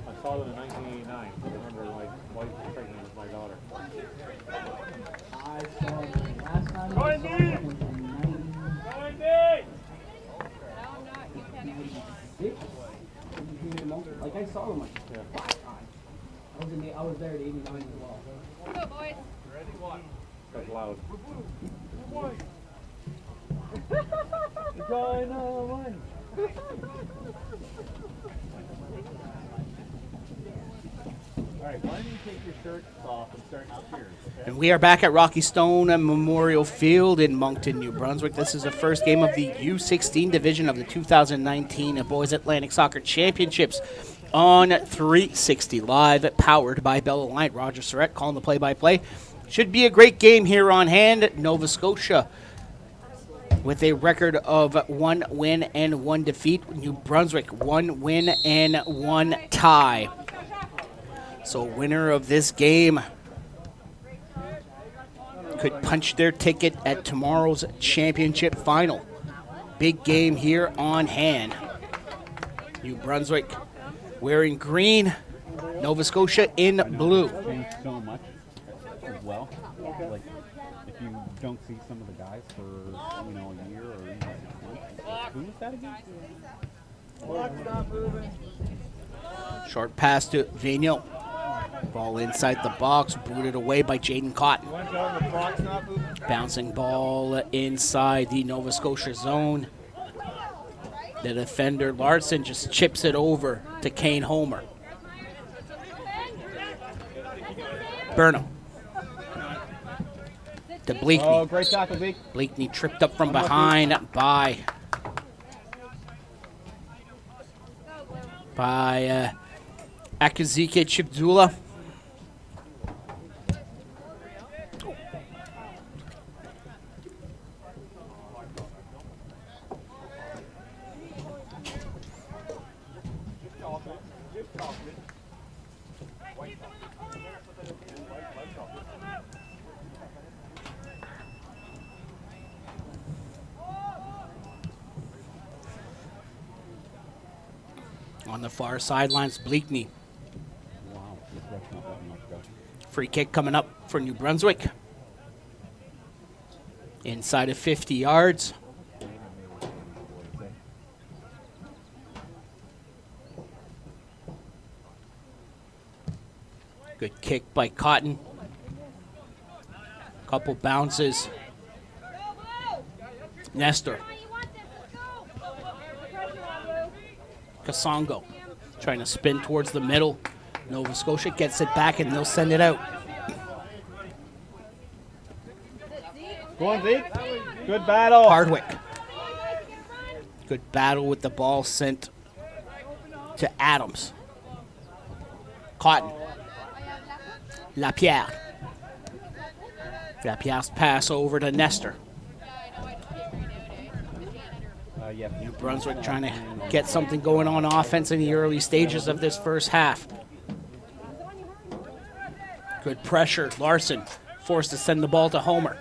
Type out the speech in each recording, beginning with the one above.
I saw them in 1989. I remember my wife was pregnant with my daughter. I saw them last time I saw them was in 96. Like I saw them like 5 times. I was there at 89 as well. Go, boys. That's loud. All right, why don't you take your shirts off and start now cheers, okay? And we are back at Rocky Stone Memorial Field in Moncton, New Brunswick. This is the first game of the U16 division of the 2019 Boys Atlantic Soccer Championships on 360 Live, powered by Bell Alliant. Roger Surrett calling the play-by-play. Should be a great game here on hand. Nova Scotia with a record of 1 win and 1 defeat. New Brunswick 1 win and 1 tie. So winner of this game could punch their ticket at tomorrow's championship final. Big game here on hand. New Brunswick wearing green, Nova Scotia in blue. Changed so much as well. Like, if you don't see some of the guys for, a year or even 6 months. Like, who was that again? Short pass to Vigneault. Ball inside the box, booted away by Jaden Cotton. Bouncing ball inside the Nova Scotia zone. The defender, Larson, just chips it over to Kane Homer. Burnham. To Bleakney. Oh, great tackle, Beak. Bleakney tripped up from behind by Akazike Chibdula. On the far sidelines, Bleakney. Wow. Free kick coming up for New Brunswick. Inside of 50 yards. Good kick by Cotton. Couple bounces. Nestor. Kasongo trying to spin towards the middle. Nova Scotia gets it back and they'll send it out. Go on, Zeke. Good battle. Hardwick. Good battle with the ball sent to Adams. Cotton. Lapierre. Lapierre's pass over to Nestor. New Brunswick trying to get something going on offense in the early stages of this first half. Good pressure. Larson forced to send the ball to Homer.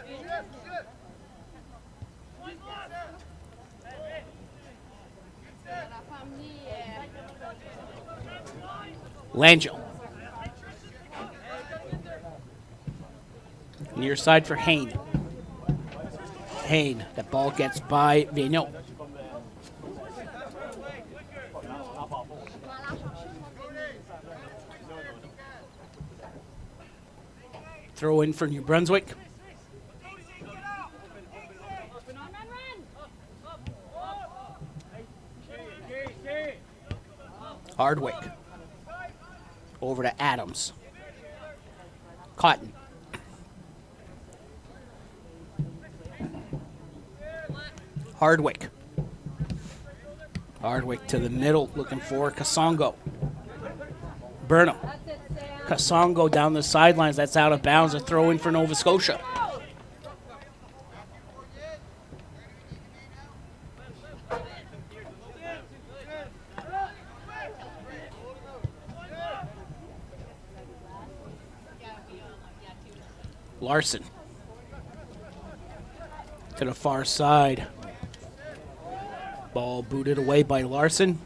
Langell. Near side for Hain. Hain. The ball gets by Vigneault. Throw in for New Brunswick. Hardwick. Over to Adams. Cotton. Hardwick. Hardwick to the middle, looking for Kasongo. Burnham. Kasongo down the sidelines. That's out of bounds. A throw in for Nova Scotia. Larson. To the far side Ball booted away by Larson.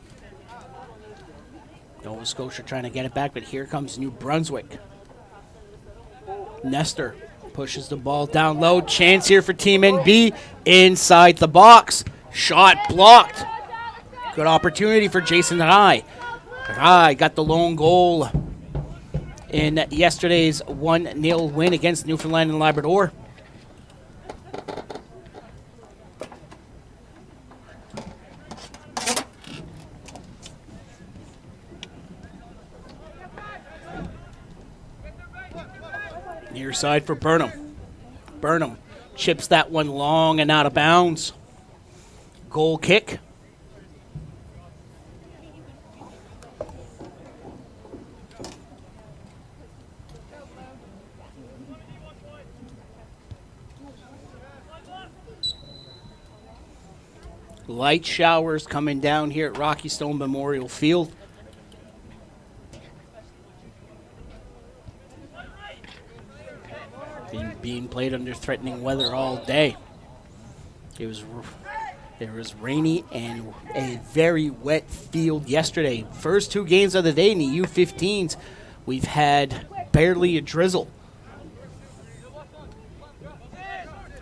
Nova Scotia trying to get it back, but here comes New Brunswick. Nestor pushes the ball down low. Chance here for Team NB inside the box. Shot blocked. Good opportunity for Jason Rai. Rai got the lone goal in yesterday's 1-0 win against Newfoundland and Labrador. Near side for Burnham. Burnham chips that one long and out of bounds. Goal kick. Light showers coming down here at Rocky Stone Memorial Field. Being played under threatening weather all day. It was rainy and a very wet field yesterday. First 2 games of the day in the U15s, we've had barely a drizzle.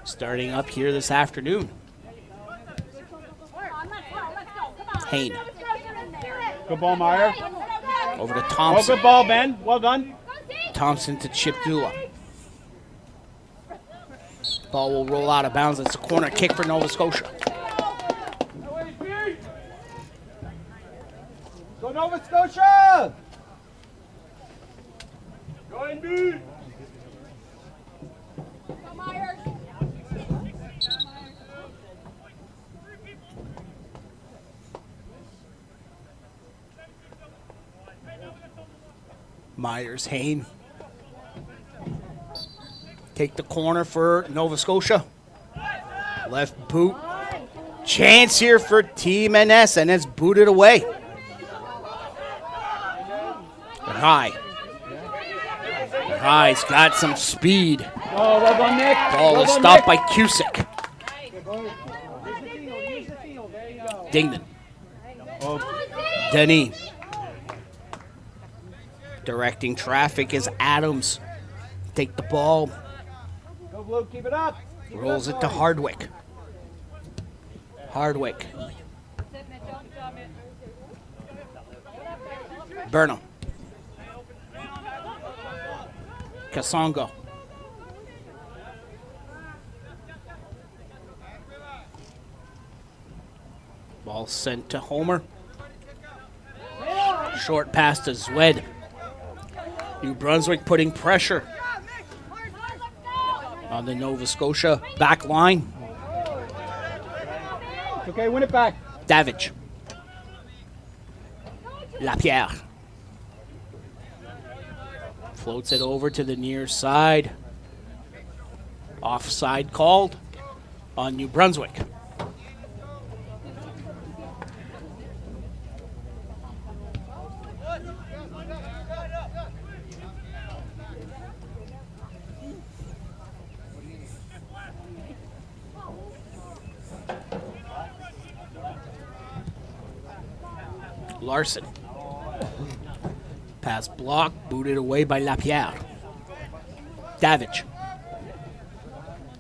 Starting up here this afternoon. Hayne. Good ball, Meyer. Over to Oh, Thompson. good ball, Ben. Well done. Thompson to Chip Dula. Ball will roll out of bounds. It's a corner kick for Nova Scotia. Go Nova Scotia! Go NB! Myers, Hayne. Take the corner for Nova Scotia. Left boot. Chance here for Team NS, and it's booted away. High. High's got some speed. Oh, well done, Nick. Ball well is done, stopped Nick. by Cusick. Dingman. Oh, Denny. Directing traffic is Adams. Take the ball. go Blue, keep it up. Rolls it to Hardwick. Hardwick. Burnham. Kasongo. Ball sent to Homer. Short pass to Zwed. New Brunswick putting pressure on the Nova Scotia back line. Okay, win it back. Davidge. Lapierre. Floats it over to the near side. Offside called on New Brunswick. Larson. Pass blocked, booted away by Lapierre. Davidge.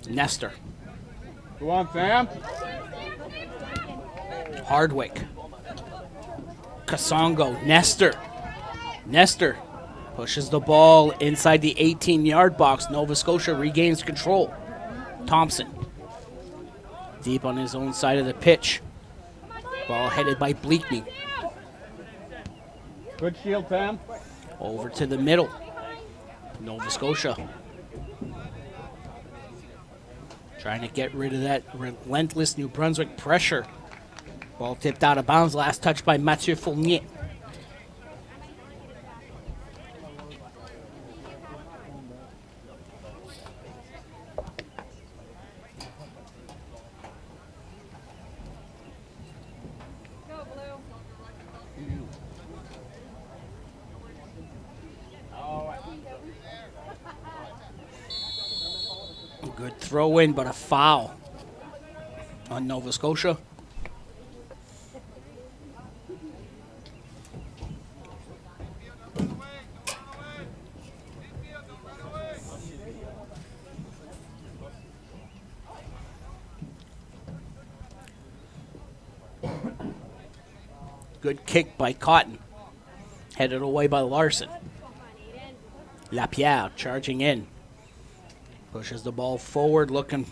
Nestor. Go on, Sam. Hardwick. Kasongo. Nestor. Nestor pushes the ball inside the 18-yard box. Nova Scotia regains control. Thompson. Deep on his own side of the pitch. Ball headed by Bleakney. Good shield, Sam. Over to the middle. Nova Scotia. Trying to get rid of that relentless New Brunswick pressure. Ball tipped out of bounds. Last touch by Mathieu Fournier. Good throw in, but a foul on Nova Scotia. Good kick by Cotton. Headed away by Larson. Lapierre charging in. Pushes the ball forward, looking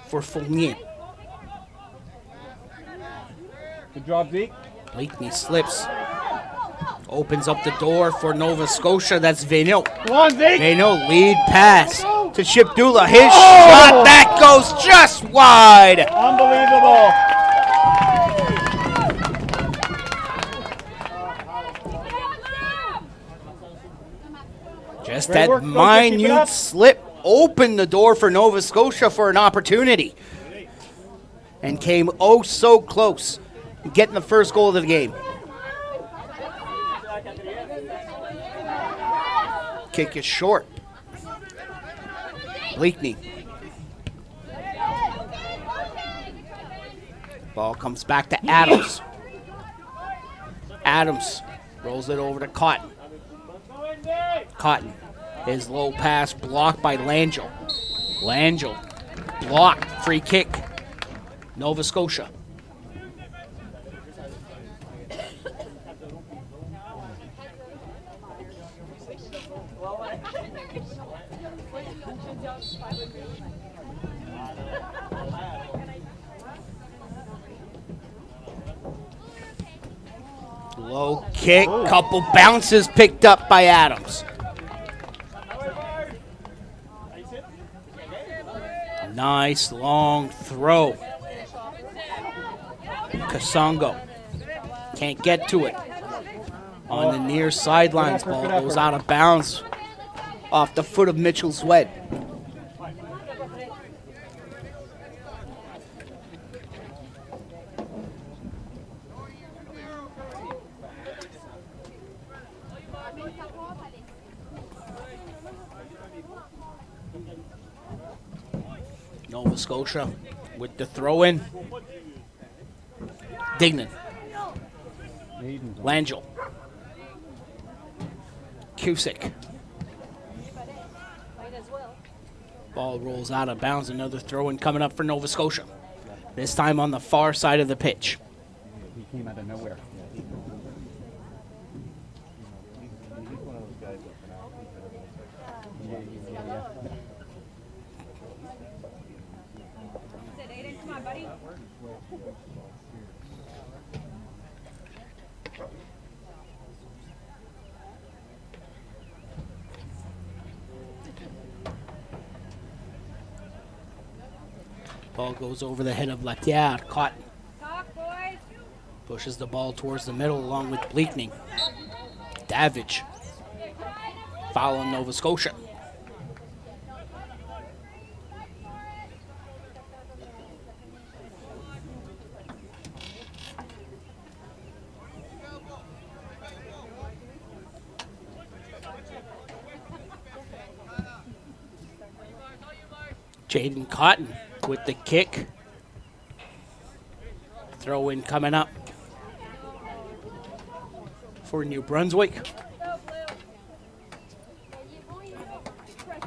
for Fournier. Good job, Zeke. Blakeney slips. Opens up the door for Nova Scotia. That's Vigneault. Come on, Zeke. Vigneault lead pass to Chipdula. His shot, that goes just wide. Unbelievable. Just Great that work, Scotia. Keep it minute up. slip opened the door for Nova Scotia for an opportunity. And came oh so close to getting the first goal of the game. Kick is short. Blakeney. Ball comes back to Adams. Adams rolls it over to Cotton. Cotton. His low pass blocked by Langell. Langell blocked. Free kick. Nova Scotia. Low kick, couple bounces picked up by Adams. Nice long throw. Kasongo can't get to it. On the near sidelines, ball goes out of bounds off the foot of Mitchell Swed. Nova Scotia with the throw in. Dignan. Langell. Cusick. Ball rolls out of bounds. Another throw in coming up for Nova Scotia. This time on the far side of the pitch. He came out of nowhere. Ball goes over the head of Lapierre. Cotton pushes the ball towards the middle along with Blakeney. Davidge. Foul on Nova Scotia. Jaden Cotton with the kick. Throw in coming up for New Brunswick.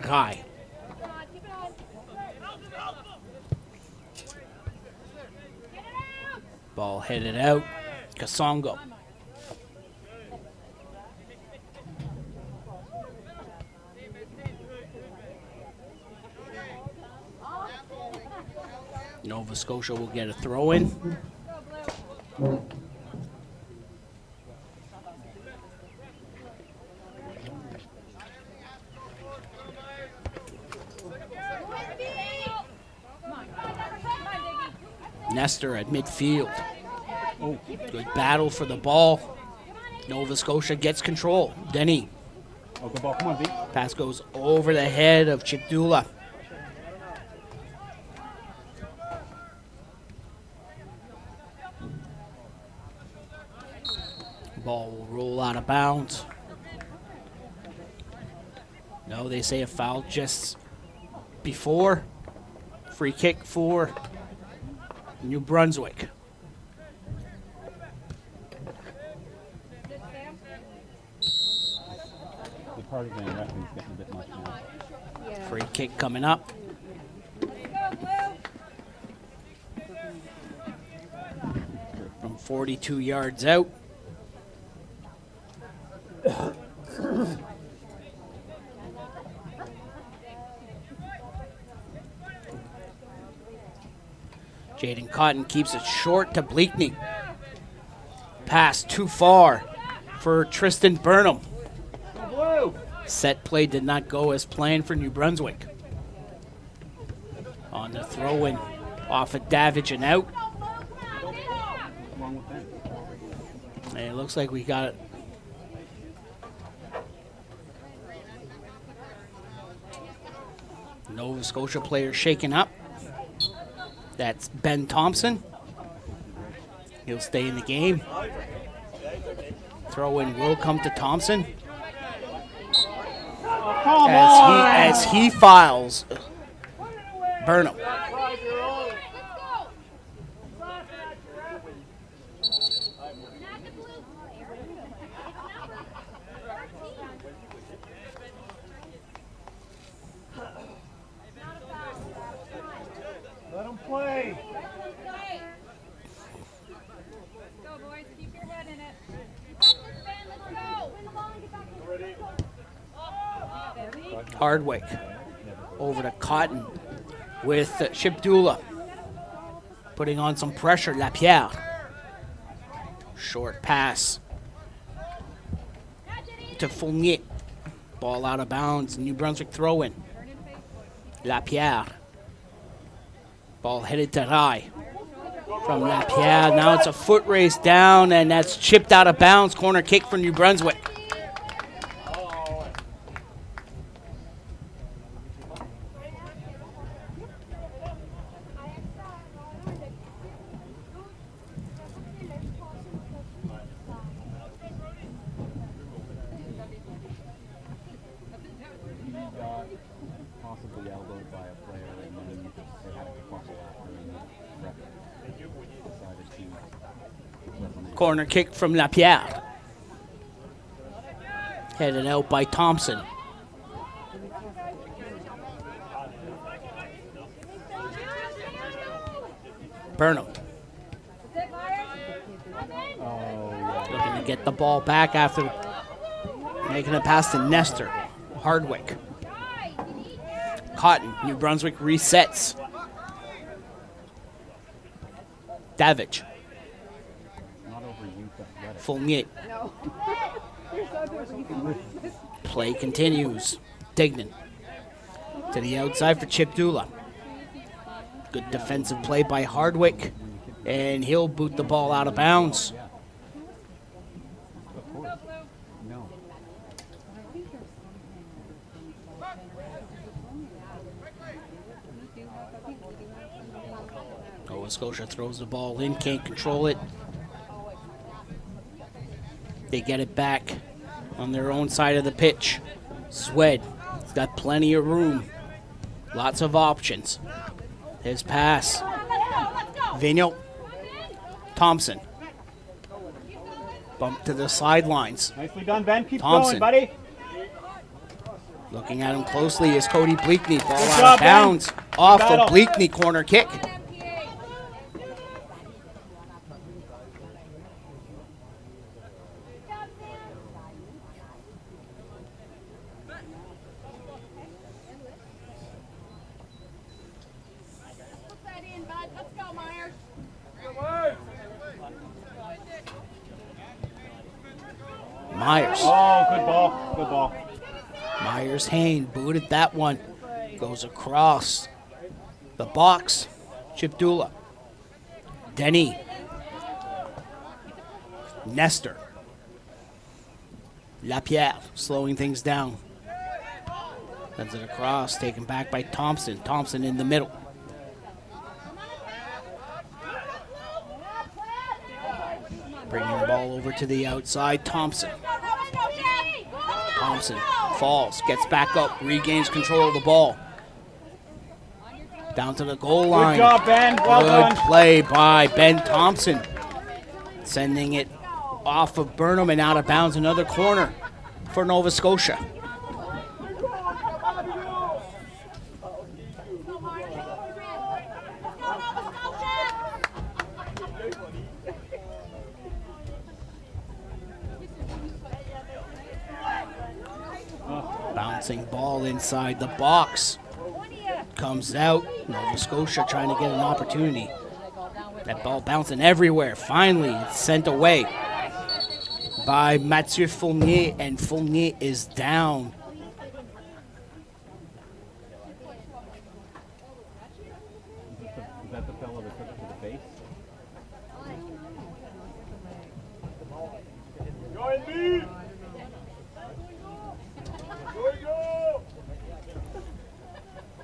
Guy. Ball headed out. Kasongo. Nova Scotia will get a throw in. Nestor at midfield. Oh, good battle for the ball. Nova Scotia gets control. Denny. Oh, good ball. Come on, Zeke. Pass goes over the head of Chipdula. Ball will roll out of bounds. No, they say a foul just before. Free kick for New Brunswick. The partisan referee's getting a bit much now. Free kick coming up. From 42 yards out. And Cotton keeps it short to Bleakney. Pass too far for Tristan Burnham. Set play did not go as planned for New Brunswick. On the throw-in off of Davidge and out. And it looks like we got it. Nova Scotia player shaken up. That's Ben Thompson. He'll stay in the game. Throw-in will come to Thompson. As he files Burnham. Let him play. Go, boys. Keep your head in it. Hardwick over to Cotton with Shibdula. Putting on some pressure, Lapierre. Short pass to Fournier. Ball out of bounds, New Brunswick throw-in. Lapierre. Ball headed to Rai. From Lapierre, now it's a foot race down, and that's chipped out of bounds. Corner kick for New Brunswick. Possibly elbowed by a player, and then they had a kerfuffle after, and the ref decided to referee. Corner kick from Lapierre. Headed out by Thompson. Burnham. Looking to get the ball back after making a pass to Nestor. Hardwick. Cotton, New Brunswick resets. Davidge. Fournier. Play continues. Dignan. To the outside for Chipdula. Good defensive play by Hardwick. And he'll boot the ball out of bounds. Nova Scotia throws the ball in, can't control it. They get it back on their own side of the pitch. Swed has got plenty of room. Lots of options. His pass. Vigneault. Thompson. Bump to the sidelines. Nicely done, Ben. Keep Thompson. going, buddy. Looking at him closely is Cody Bleakney. Ball Good out job, of bounds. Ben. Off Good of battle. Bleakney. Corner kick. Myers. Oh, good ball. Good ball. Myers Hain booted that one. Goes across the box. Chipdula. Denny. Nestor. Lapierre slowing things down. Sends it across, taken back by Thompson. Thompson in the middle. Bringing the ball over to the outside. Thompson. Thompson falls, gets back up, regains control of the ball. Down to the goal line. Good job, Ben. Well Good done. play by Ben Thompson. Sending it off of Burnham and out of bounds. Another corner for Nova Scotia. Bouncing ball inside the box. Comes out. Nova Scotia trying to get an opportunity. That ball bouncing everywhere. Finally, it's sent away by Mathieu Fournier, and Fournier is down. Is that the fellow that took it to the face?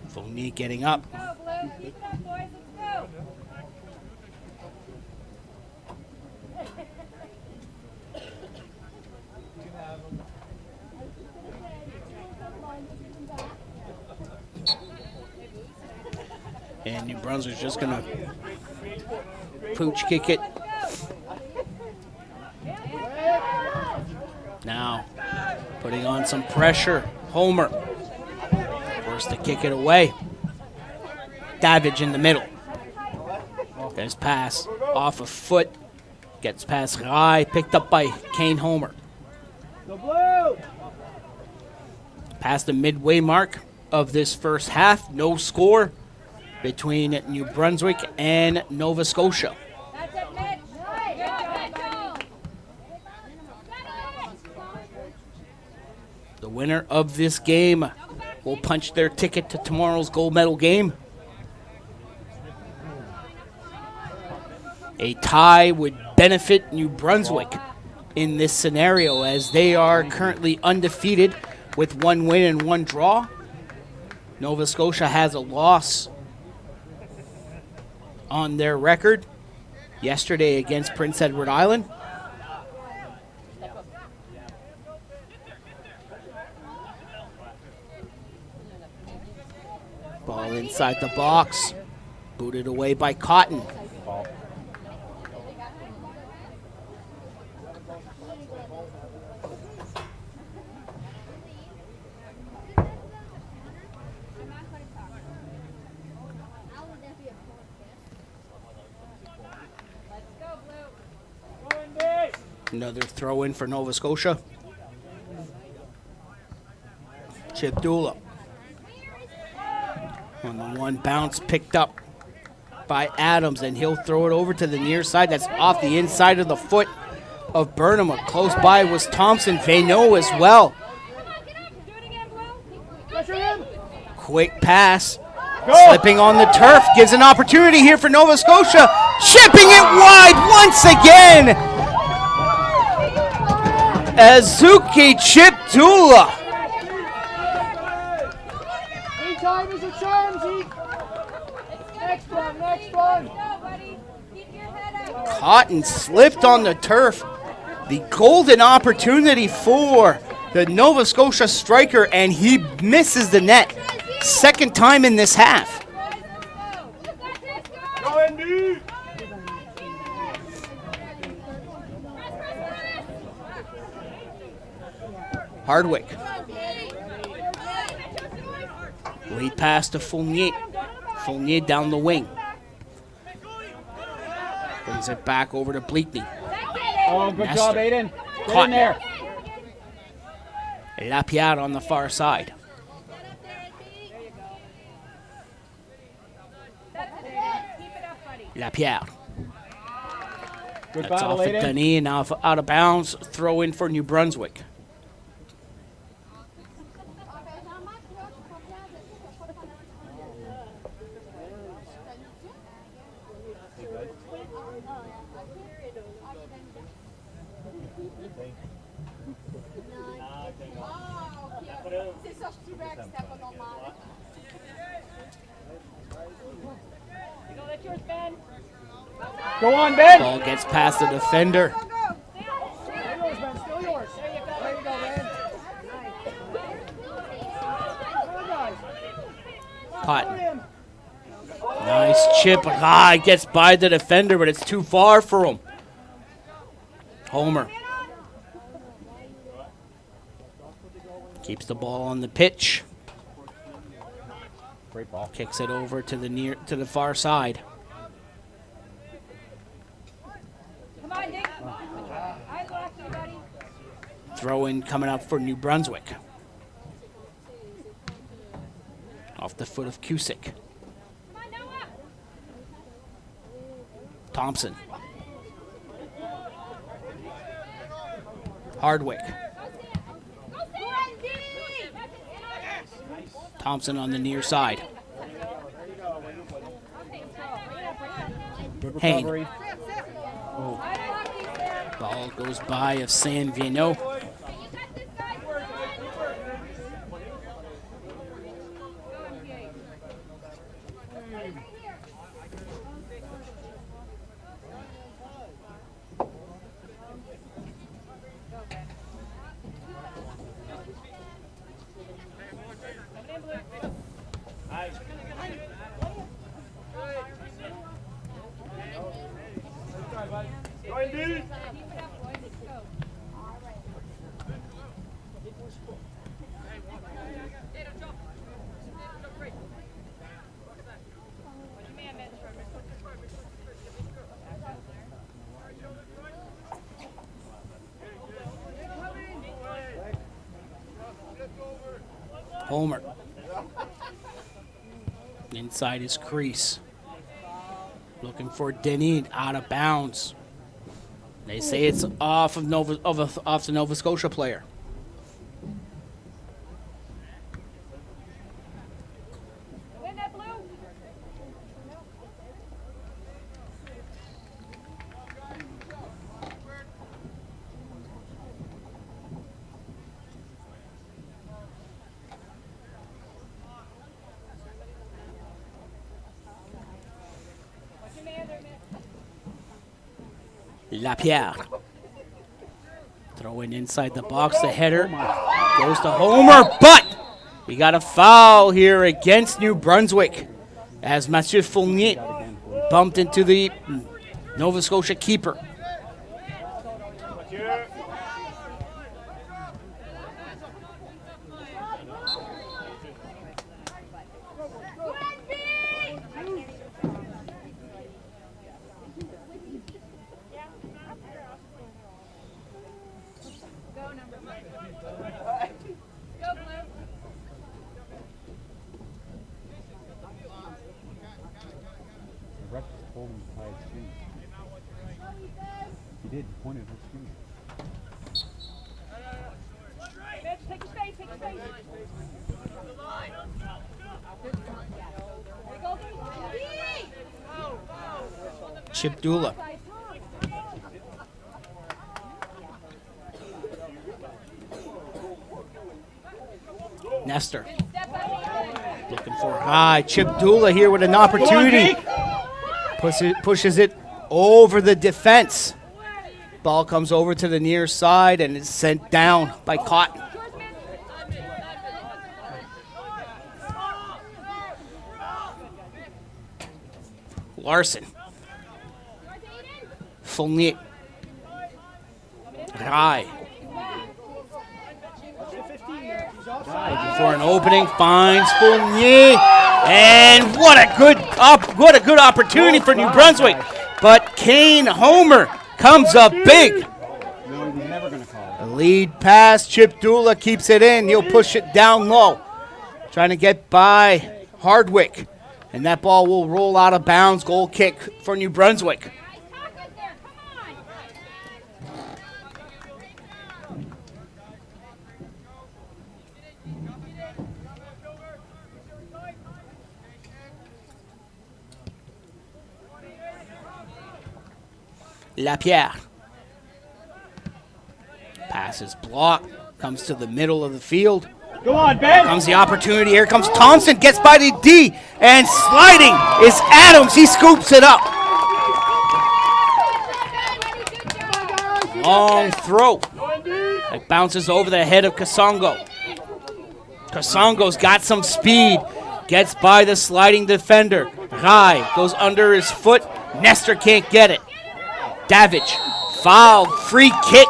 Fournier getting up. Go, Blue. Keep it up, boys. Let's go. And New Brunswick's just going to pooch kick it. Now, putting on some pressure. Homer forced to kick it away. Davidge in the middle. There's pass off a foot. Gets past Rai, picked up by Kane Homer. Past the midway mark of this first half. No score between New Brunswick and Nova Scotia. That's it, Mitch. Good job, The winner of this game will punch their ticket to tomorrow's gold medal game. A tie would benefit New Brunswick in this scenario, as they are currently undefeated with 1 win and 1 draw. Nova Scotia has a loss on their record yesterday against Prince Edward Island. Ball inside the box, booted away by Cotton. Ball. Let's go, Blue. Another throw in for Nova Scotia. Chip Dula. On the one bounce, picked up by Adams, and he'll throw it over to the near side. That's off the inside of the foot of Burnham. Close by was Thompson. Veno as well. Do it again, Blue. Quick pass. Slipping on the turf. Gives an opportunity here for Nova Scotia. Chipping it wide once again. Azuki Chip Dula. Time is a charm, Zeke. Next one, next one. Go, buddy. Keep your head up. Cotton slipped on the turf. The golden opportunity for the Nova Scotia striker, and he misses the net. Second time in this half. Go Andy! Hardwick. Lead pass to Fournier. Fournier down the wing. Brings it back over to Bleakney. Oh, good job, Nestor. Aiden. Get Caught. in there. Lapierre on the far side. That's it. Keep it up, buddy. Lapierre. Good That's battle, off at Aiden. Denis and out of bounds. Throw in for New Brunswick. Go, that's yours, Ben. Go on, Ben. Ball gets past the defender. Go, go. Still yours, Ben, still yours. There you go, man. Cotton. Nice chip. Ah, it gets by the defender, but it's too far for him. Homer. Keeps the ball on the pitch. Great ball. Kicks it over to the far side. Come on, Dick. Eyes off you, buddy. Throw in coming up for New Brunswick. Off the foot of Cusick. Come on, Noah. Thompson. Hardwick. Thompson on the near side. Good Hayne. recovery. Ball goes by of San Vino. Homer. Inside his crease. Looking for Denny, out of bounds. They say it's off of off the Nova Scotia player. Win that blue. Lapierre. Throwing inside the box, the header goes to Homer, but we got a foul here against New Brunswick as Mathieu Fournier bumped into the Nova Scotia keeper. The ref just pulled him by his shoes. He did. He pointed at his shoes. Mitch, take your space, take your space. Chip Dula. Nestor. Looking for high. Chip Dula here with an opportunity. Pushes it over the defense. Ball comes over to the near side and is sent down by Cotton. Larson. Fournier. High. For an opening, finds Fournier, and what a good opportunity for New Brunswick. But Kane Homer comes up big. No, he's never going to call it. The lead pass, Chip Dula keeps it in. He'll push it down low, trying to get by Hardwick, and that ball will roll out of bounds. Goal kick for New Brunswick. Lapierre. Passes block, comes to the middle of the field. Go on, Ben. Comes the opportunity. Here comes Thompson, gets by the D, and sliding is Adams. He scoops it up. Long throw. It bounces over the head of Kasongo. Kasongo's got some speed. Gets by the sliding defender. Rai goes under his foot. Nestor can't get it. Davidge, foul, free kick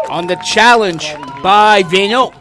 on the challenge by Vino.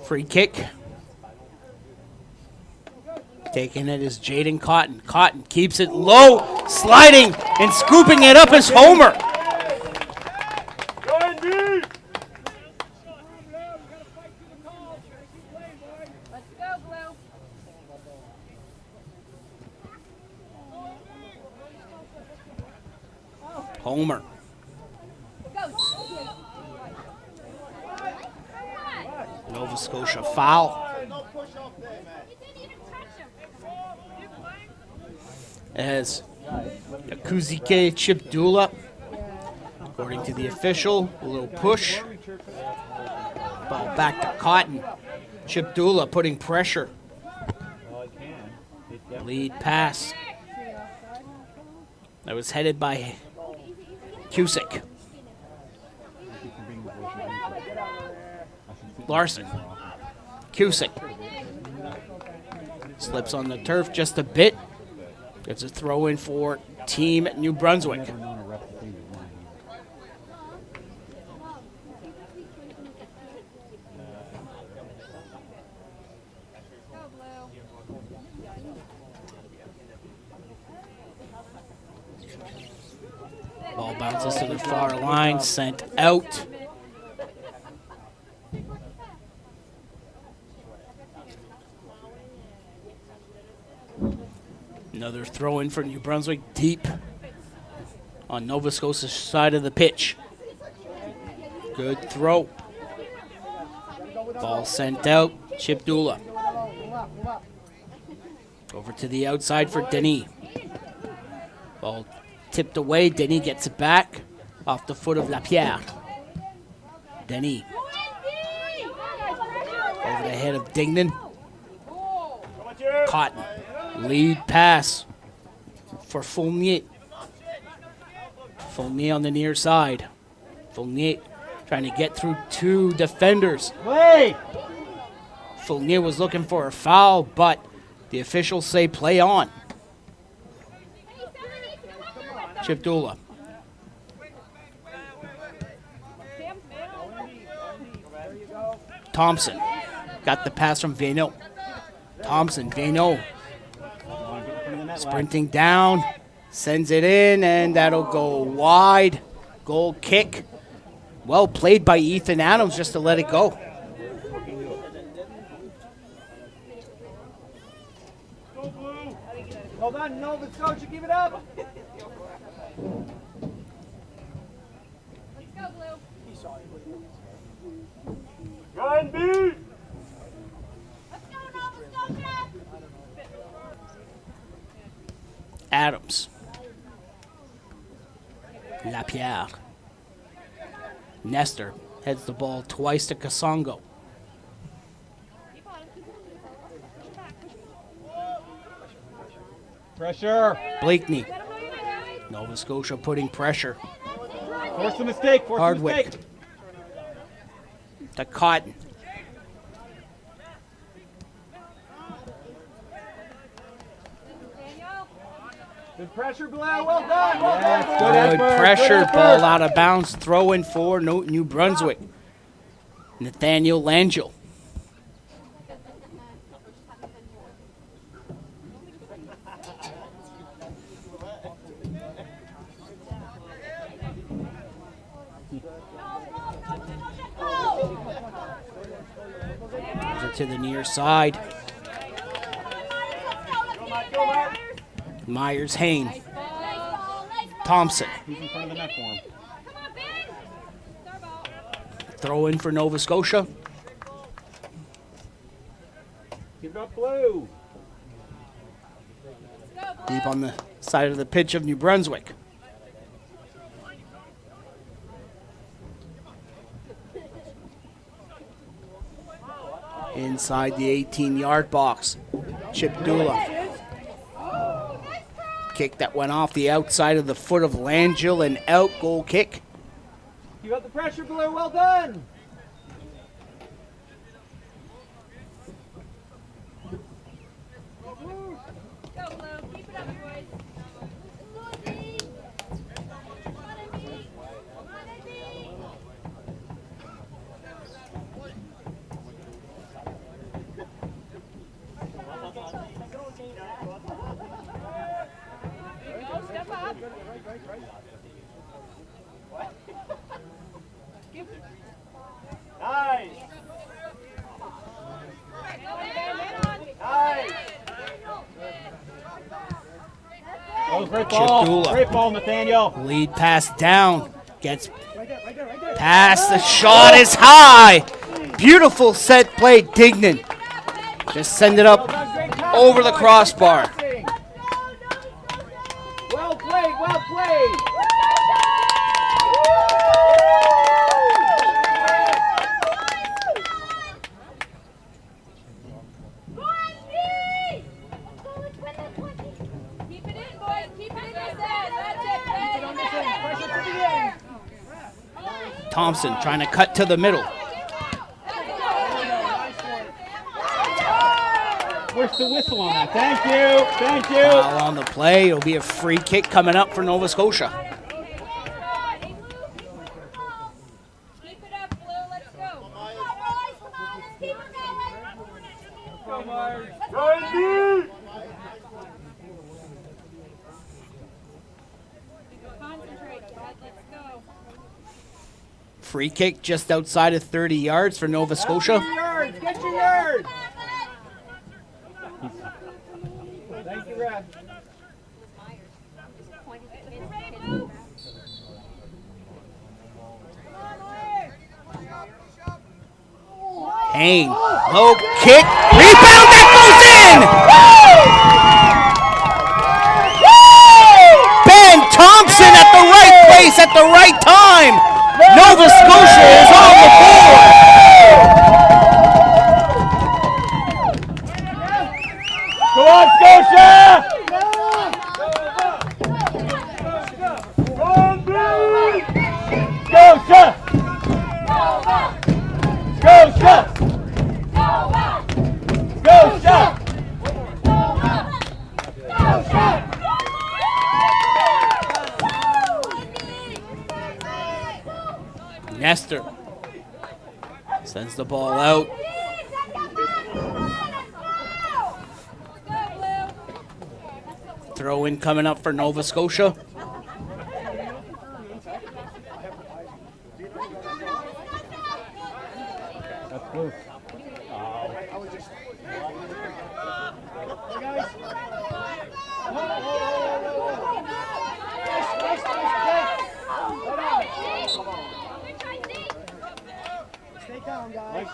Free kick. Taking it is Jaden Cotton. Cotton keeps it low, sliding and scooping it up as Homer. Let's go, Blue. Homer. Go. Nova Scotia foul. As Kuzike Chipdula, according to the official, a little push. Ball back to Cotton. Chipdula putting pressure. Lead pass. That was headed by Cusick. Larson. Cusick. Slips on the turf just a bit. It's a throw in for Team New Brunswick. Never known a ref to change his mind Go, Blue. Ball bounces to the far line, sent out. Another throw in for New Brunswick, deep on Nova Scotia's side of the pitch. Good throw. Ball sent out. Chipdula. Over to the outside for Denis. Ball tipped away. Denis gets it back off the foot of Lapierre. Denis. Over the head of Dignan. Cotton. Lead pass for Fournier. Fournier on the near side. Fournier trying to get through two defenders. Play! Fournier was looking for a foul, but the officials say play on. Chipdula. Thompson got the pass from Veno. Thompson, Veno sprinting down, sends it in, and that'll go wide. Goal kick. Well played by Ethan Adams just to let it go. Hold on, Nova Scotia, give it up. Let's go, Blue. Ryan B. Let's go, Nova Scotia. Adams. Lapierre. Nestor heads the ball twice to Kasongo. Pressure. Blakeney. Nova Scotia putting pressure. Force the mistake. Force the Hardwick. mistake. To Cotton. Daniel. Good pressure, Blue. Well done. Well Yes, done. good Good effort, pressure. good Ball effort. out of bounds. Throw in for New Brunswick. Nathaniel Langell. Over to the near side. Myers Hain. Thompson. He's in front of the net for him. Come on, Ben. Start ball. Throw in for Nova Scotia. Give it up, Blue. Deep on the side of the pitch of New Brunswick. Inside the 18-yard box. Chipdula. Kick that went off the outside of the foot of Langell and out. Goal kick. You got the pressure, Blue. Well done. go, Blue. Keep it up, boys. Go, step up. Nice. Nice. Oh, great ball. Chipdula. Great ball, Nathaniel. Lead pass down. Gets past. The shot is high. Beautiful set play, Dignan. Just send it up over the crossbar. Well played, well played. Keep it in, boys. Keep it in your set. That's it. Pressure to the end. Thompson trying to cut to the middle. Where's the whistle on that? Thank you. Thank you. Foul on the play. It'll be a free kick coming up for Nova Scotia. Keep it up, Blue. Let's go. Go, Mars. Concentrate, bud. Let's go. Free kick just outside of 30 yards for Nova Scotia. Yards, get your yards. Thank you, Ref. Payne, low kick, rebound that goes in! Ben Thompson at the right place at the right time. Nova Scotia is on the board. Go on, Scotia! Scotia! Scotia! Scotia! Nestor sends the ball out. Throw in coming up for Nova Scotia. That's close. Stay calm, guys.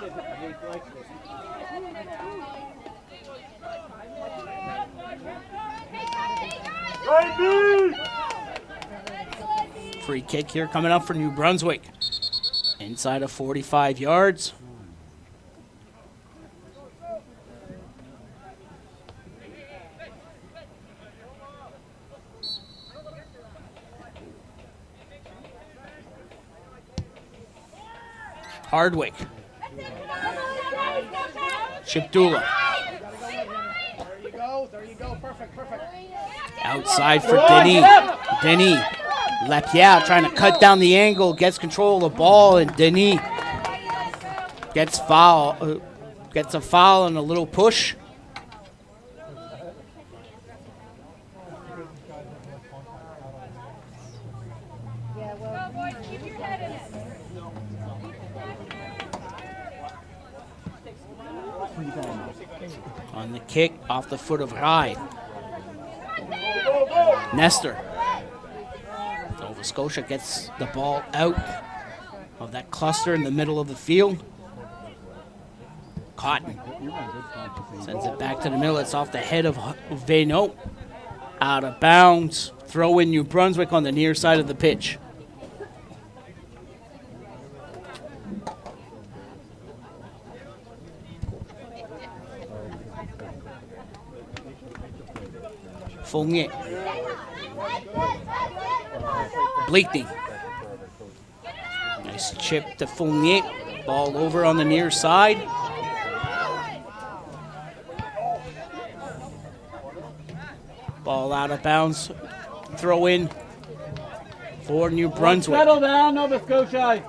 Free kick here coming up for New Brunswick. Inside of 45 yards. Hardwick. Chipdula. There you go, perfect. Outside for Denis. Denis. Lapierre trying to cut down the angle, gets control of the ball, and Denis gets a foul and a little push. Go, boys. Keep your head in it. On the kick, off the foot of Rai. Nestor. Nova Scotia gets the ball out of that cluster in the middle of the field. Cotton sends it back to the middle. It's off the head of Veno. Out of bounds. Throw in New Brunswick on the near side of the pitch. Fournier. Bleakney. Nice chip to Fournier. Ball over on the near side. Ball out of bounds. Throw in for New Brunswick. Settle down, Nova Scotia.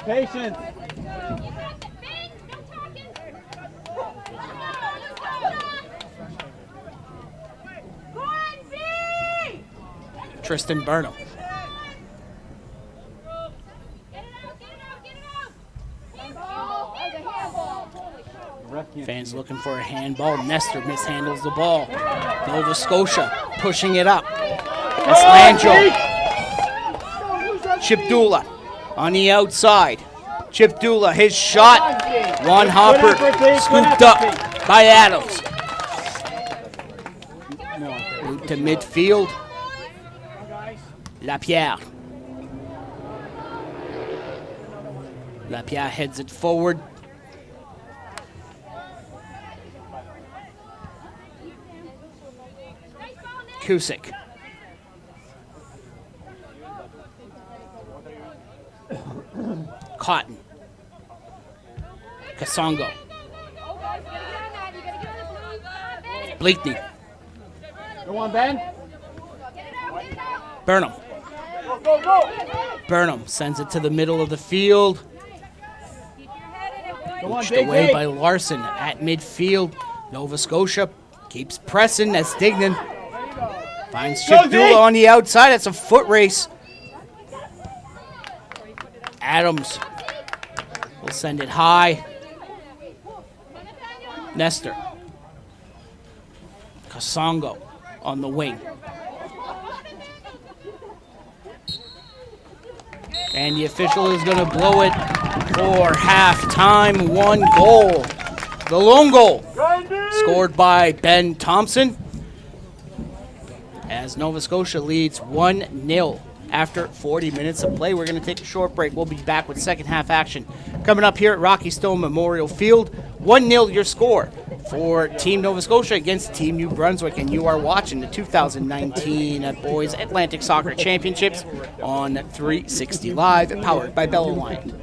Patience. Tristan Burnham. Fans looking for a handball. Nestor mishandles the ball. Nova Scotia pushing it up. Eslanjo. Chipdula on the outside. Chipdula, his shot. One hopper scooped up by Adams. Route to midfield. Lapierre. Lapierre heads it forward. Cusick. Cotton. Kasongo. Bleakney. Go on, Ben. Burnham. Go, go. Burnham sends it to the middle of the field. Go on, Pushed big, away big. by Larson at midfield. Nova Scotia keeps pressing as Dignan finds Go, Zeke. Chipdula on the outside. It's a foot race. Adams will send it high. Nestor. Kasongo on the wing. And the official is going to blow it for halftime. 1 goal. The lone goal scored by Ben Thompson as Nova Scotia leads 1-0 after 40 minutes of play. We're going to take a short break. We'll be back with second half action coming up here at Rocky Stone Memorial Field. 1-0 your score for Team Nova Scotia against Team New Brunswick, and you are watching the 2019 Boys Atlantic Soccer Championships on 360 Live, powered by Bell Alliance.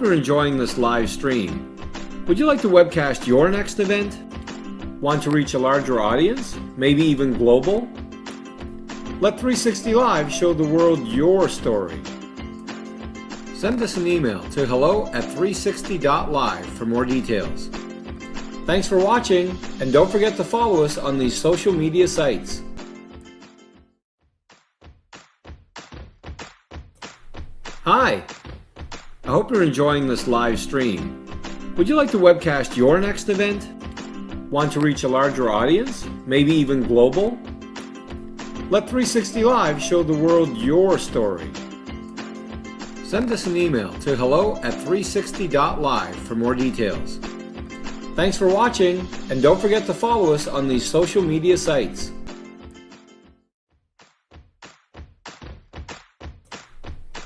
you're enjoying this live stream. Would you like to webcast your next event? Want to reach a larger audience, maybe even global? Let 360 Live show the world your story. Send us an email to hello@360.live for more details. Thanks for watching, and don't forget to follow us on these social media sites. Hi! I hope you're enjoying this live stream. Would you like to webcast your next event? Want to reach a larger audience, maybe even global? Let 360 Live show the world your story. Send us an email to hello@360.live for more details. Thanks for watching, and don't forget to follow us on these social media sites.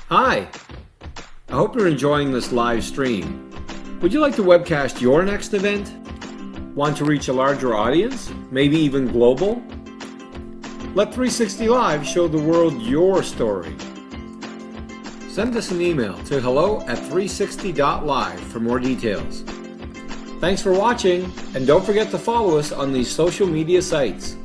Hi! I hope you're enjoying this live stream. Would you like to webcast your next event? Want to reach a larger audience, maybe even global? Let 360 Live show the world your story. Send us an email to hello@360.live for more details. Thanks for watching, and don't forget to follow us on these social media sites.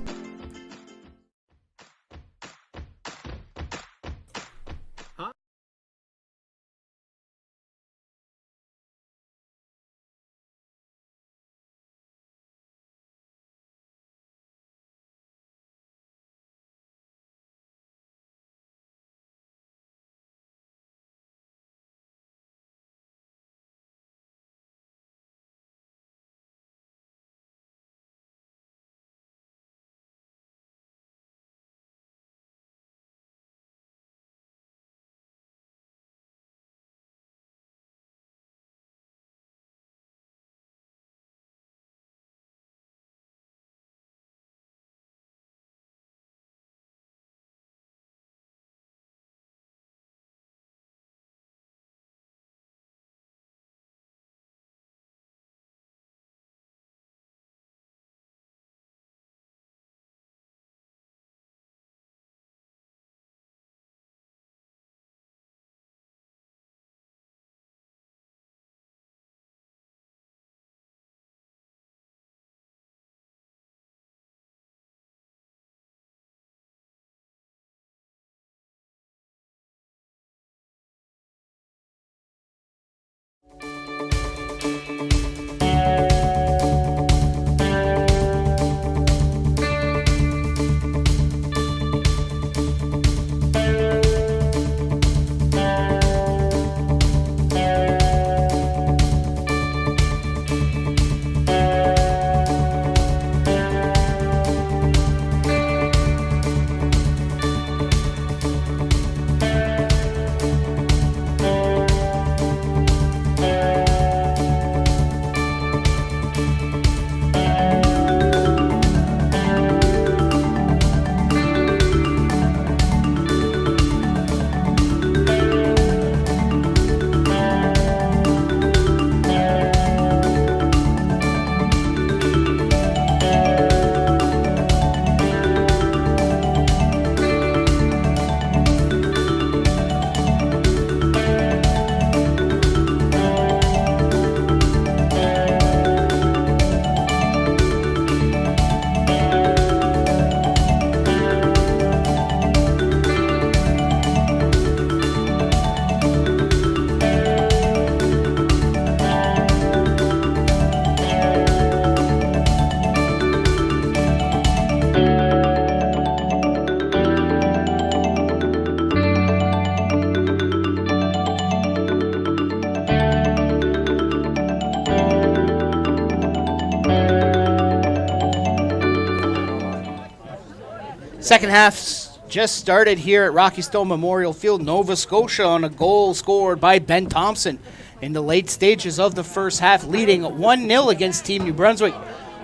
Second half just started here at Rocky Stone Memorial Field. Nova Scotia on a goal scored by Ben Thompson in the late stages of the first half, leading 1-0 against Team New Brunswick.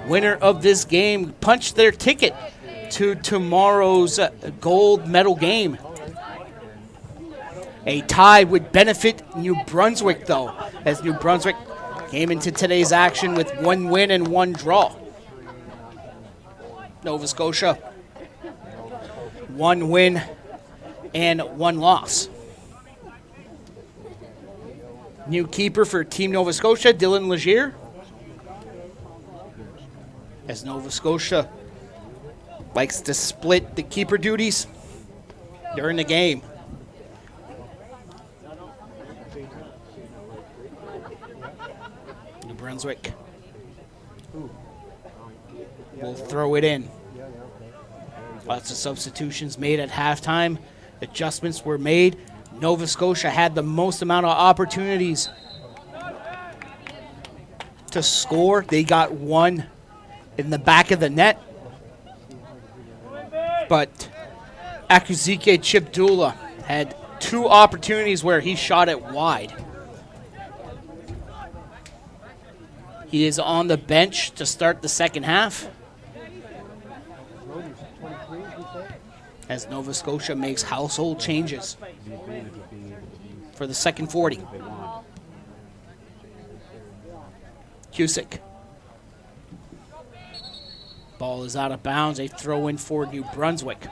Winner of this game punched their ticket to tomorrow's gold medal game. A tie would benefit New Brunswick, though, as New Brunswick came into today's action with 1 win and 1 draw. Nova Scotia, 1 win and 1 loss. New keeper for Team Nova Scotia, Dylan Legier. As Nova Scotia likes to split the keeper duties during the game. New Brunswick will throw it in. Lots of substitutions made at halftime. Adjustments were made. Nova Scotia had the most amount of opportunities to score. They got one in the back of the net. But Akuzike Chipdula had 2 opportunities where he shot it wide. He is on the bench to start the second half, as Nova Scotia makes household changes for the second 40. Cusick. Ball is out of bounds. A throw in for New Brunswick.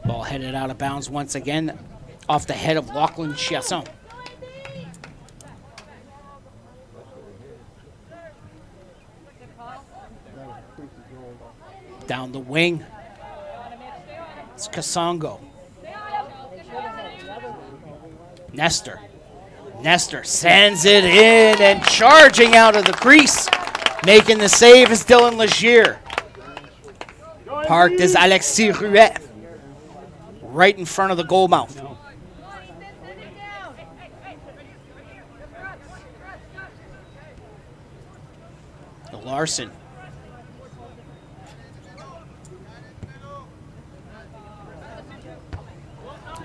Ball headed out of bounds once again off the head of Lachlan Chiasson. Down the wing. It's Kasongo. Nestor. Nestor sends it in and charging out of the crease. Making the save is Dylan Legier. Parked is Alexis Ruet. Right in front of the goal mouth. Larson.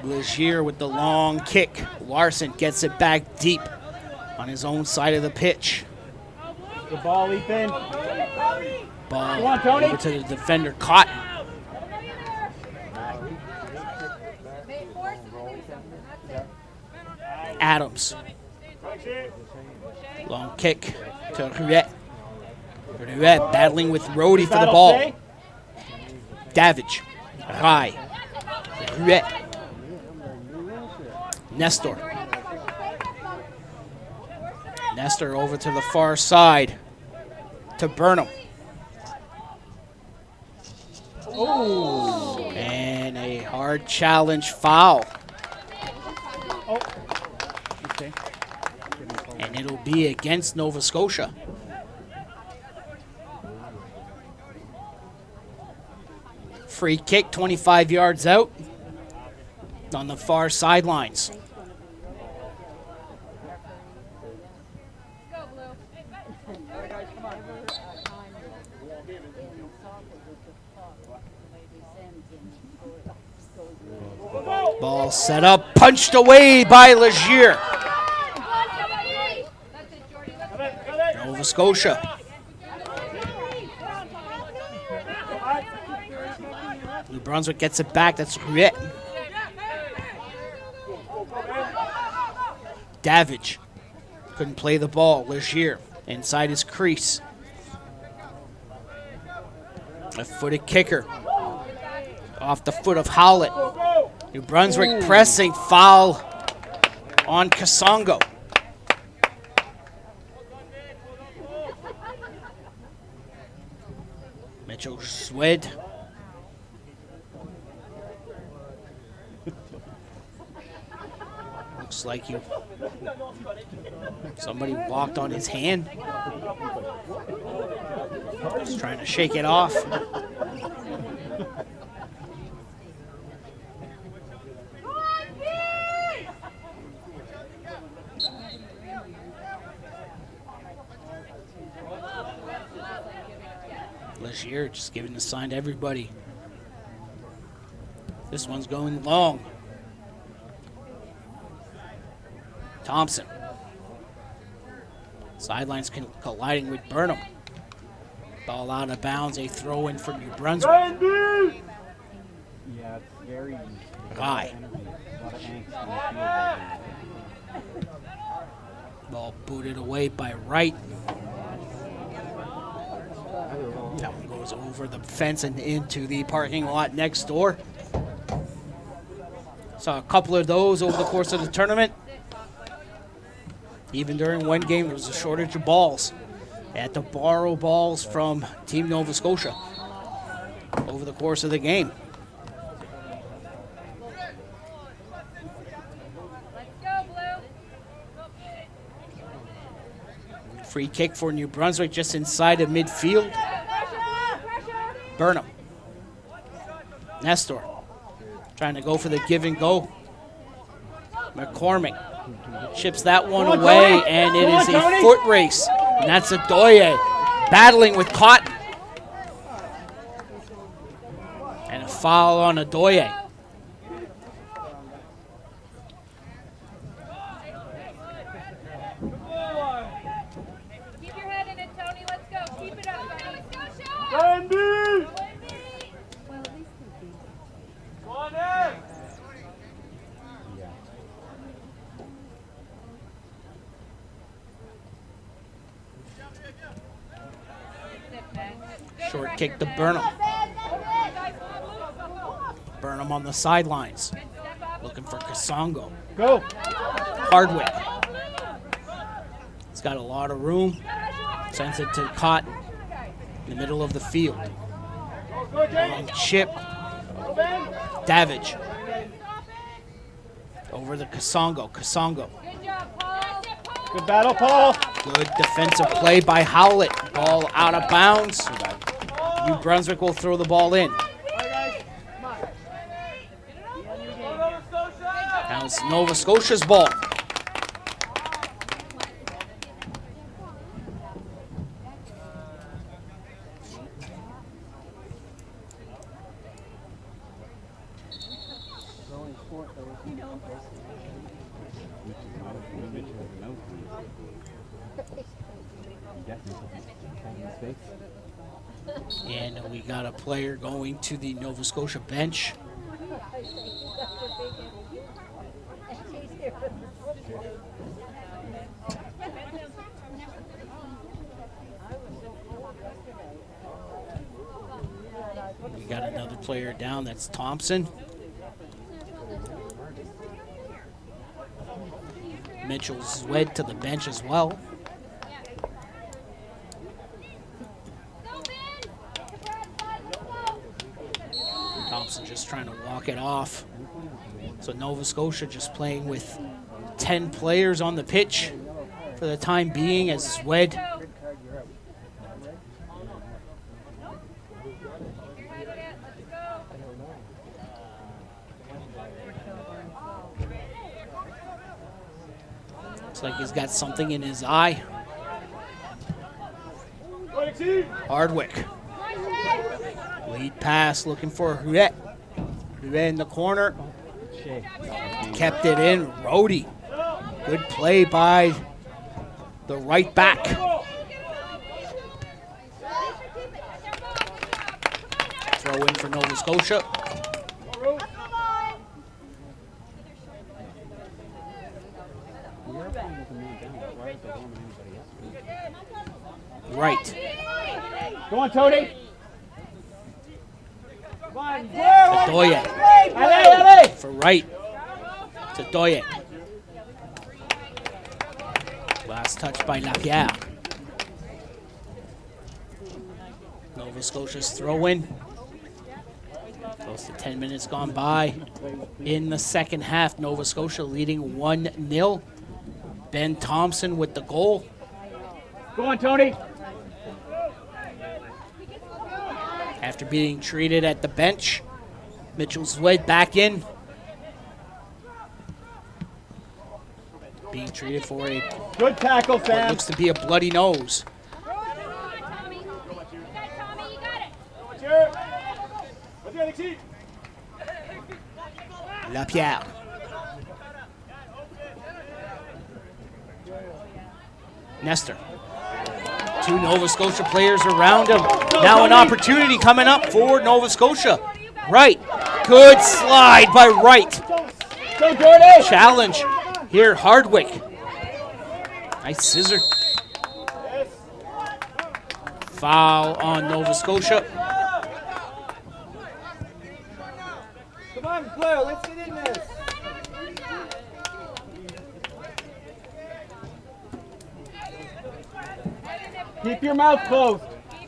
Legier with the long kick. Larson gets it back deep on his own side of the pitch. Good ball, Ethan. Ball Come on, Tony. over to the defender, Cotton. Adams. Long kick to Ruet. Ruet battling with Rhodey for the ball. Davidge. Rai. Ruet. Nestor. Nestor over to the far side to Burnham. Oh! And a hard challenge foul. Oh. Okay. And it'll be against Nova Scotia. Free kick, 25 yards out on the far sidelines. Ball set up, punched away by Legier. Nova Scotia. New Brunswick gets it back. That's Ruet. Davidge couldn't play the ball. Legier inside his crease. A footed kicker off the foot of Howlett. New Brunswick pressing, foul on Kasongo. Mitchell Swed. Looks like somebody walked on his hand. Just trying to shake it off. Legier just giving a sign to everybody. This one's going long. Thompson. Sidelines colliding with Burnham. Ball out of bounds. A throw in for New Brunswick. Yeah, it's very Guy. a lot of angst on the field. Ball booted away by Wright. That one goes over the fence and into the parking lot next door. Saw a couple of those over the course of the tournament. Even during one game, there was a shortage of balls. They had to borrow balls from Team Nova Scotia over the course of the game. Free kick for New Brunswick just inside of midfield. Burnham. Nestor trying to go for the give and go. McCormick chips that one away, and it is a foot race. And that's Adoye battling with Cotton. And a foul on Adoye. Keep your head in it, Tony. Let's go. Keep it up, buddy. Short kick to Burnham. Burnham on the sidelines. Looking for Kasongo. Go. Hardwick. He's got a lot of room. Sends it to Cotton in the middle of the field. Long chip. Davidge. Over to Kasongo. Kasongo. Good job, Paul. Good battle, Paul. Good defensive play by Howlett. Ball out of bounds. New Brunswick will throw the ball in. Now it's Nova Scotia's ball. And we got a player going to the Nova Scotia bench. We got another player down, that's Thompson. Mitchell's led to the bench as well. Thompson just trying to walk it off. So Nova Scotia just playing with 10 players on the pitch for the time being as Zwed looks like he's got something in his eye. Hardwick. Lead pass looking for Huet. Huet in the corner. Kept it in. Rhodey. Good play by the right back. Throw in for Nova Scotia. Right. Go on, Tony. Adoye. For right. To Doye. Last touch by Lapierre. Nova Scotia's throw in. Close to 10 minutes gone by. In the second half, Nova Scotia leading 1-0. Ben Thompson with the goal. Go on, Tony. After being treated at the bench, Mitchell's Zwed back in. Being treated for a Good tackle, what Sam. looks to be a bloody nose. Lapierre. Nestor. Two Nova Scotia players around him. Now an opportunity coming up for Nova Scotia. Right. Good slide by Right. Go, Jordan. Challenge here, Hardwick. Nice scissor. Foul on Nova Scotia. Come on, Blue. Let's get in this. Keep your mouth closed.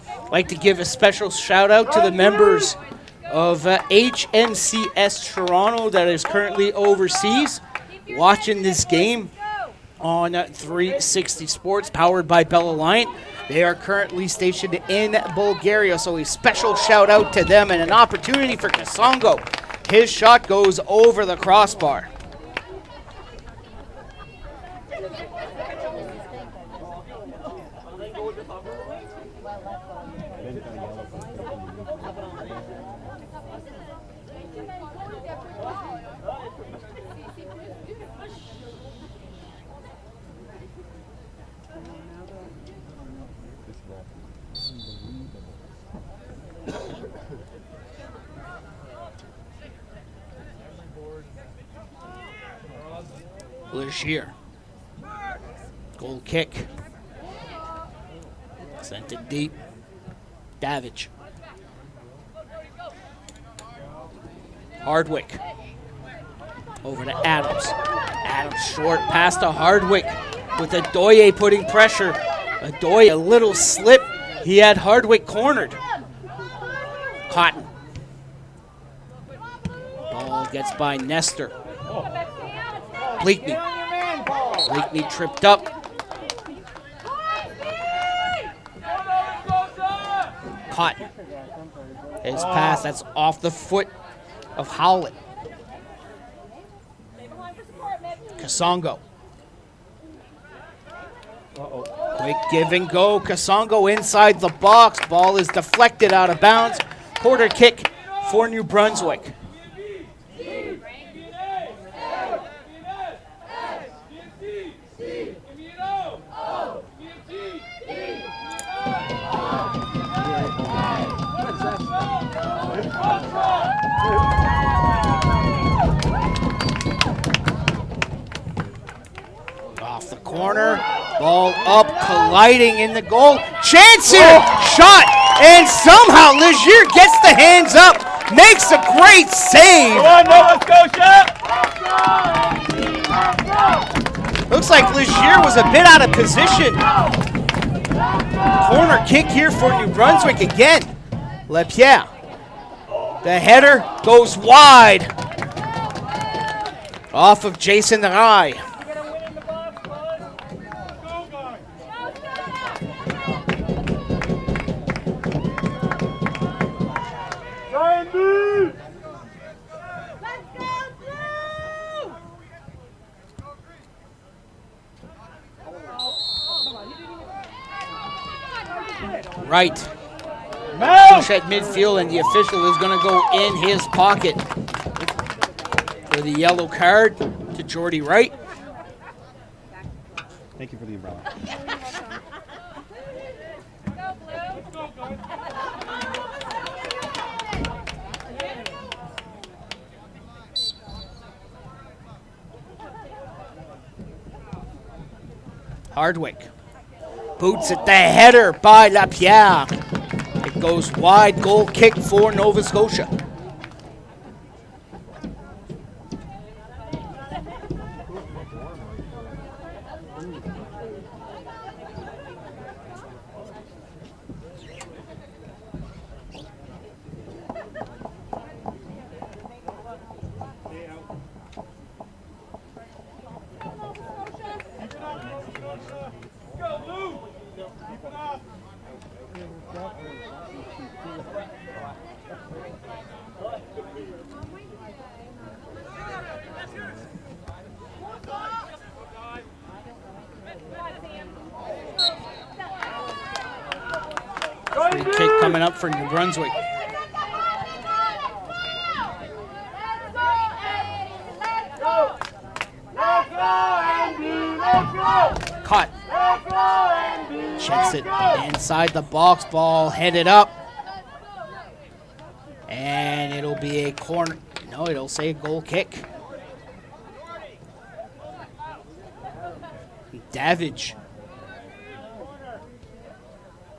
I'd like to give a special shout out to the members of HMCS Toronto that is currently overseas watching this game on 360 Sports, powered by Bell Alliant. They are currently stationed in Bulgaria, so a special shout out to them and an opportunity for Kasongo. His shot goes over the crossbar. Legier. Goal kick. Sent it deep. Davidge. Hardwick. Over to Adams. Adams short pass to Hardwick with Adoye putting pressure. Adoye a little slip. He had Hardwick cornered. Cotton. Ball gets by Nestor. Bleakney. Bleakney tripped up. Cotton. His pass, that's off the foot of Howlett. Kasongo. Quick give and go. Kasongo inside the box. Ball is deflected out of bounds. Quarter kick for New Brunswick. Off the corner, ball up, colliding in the goal. Chance here, shot, and somehow Legier gets the hands up, makes a great save. Come on, Nova Scotia! Looks like Legier was a bit out of position. Corner kick here for New Brunswick again. Lepierre. The header goes wide. Off of Jason Rai. Right. Push at midfield, and the official is going to go in his pocket for the yellow card to Jordy Wright. Thank you for the umbrella. Hardwick. Boots at the header by Lapierre. It goes wide, goal kick for Nova Scotia. Free kick coming up for New Brunswick. Caught. Chips it inside the box. Ball headed up. And it'll be a corner. No, it'll say a goal kick. Davidge.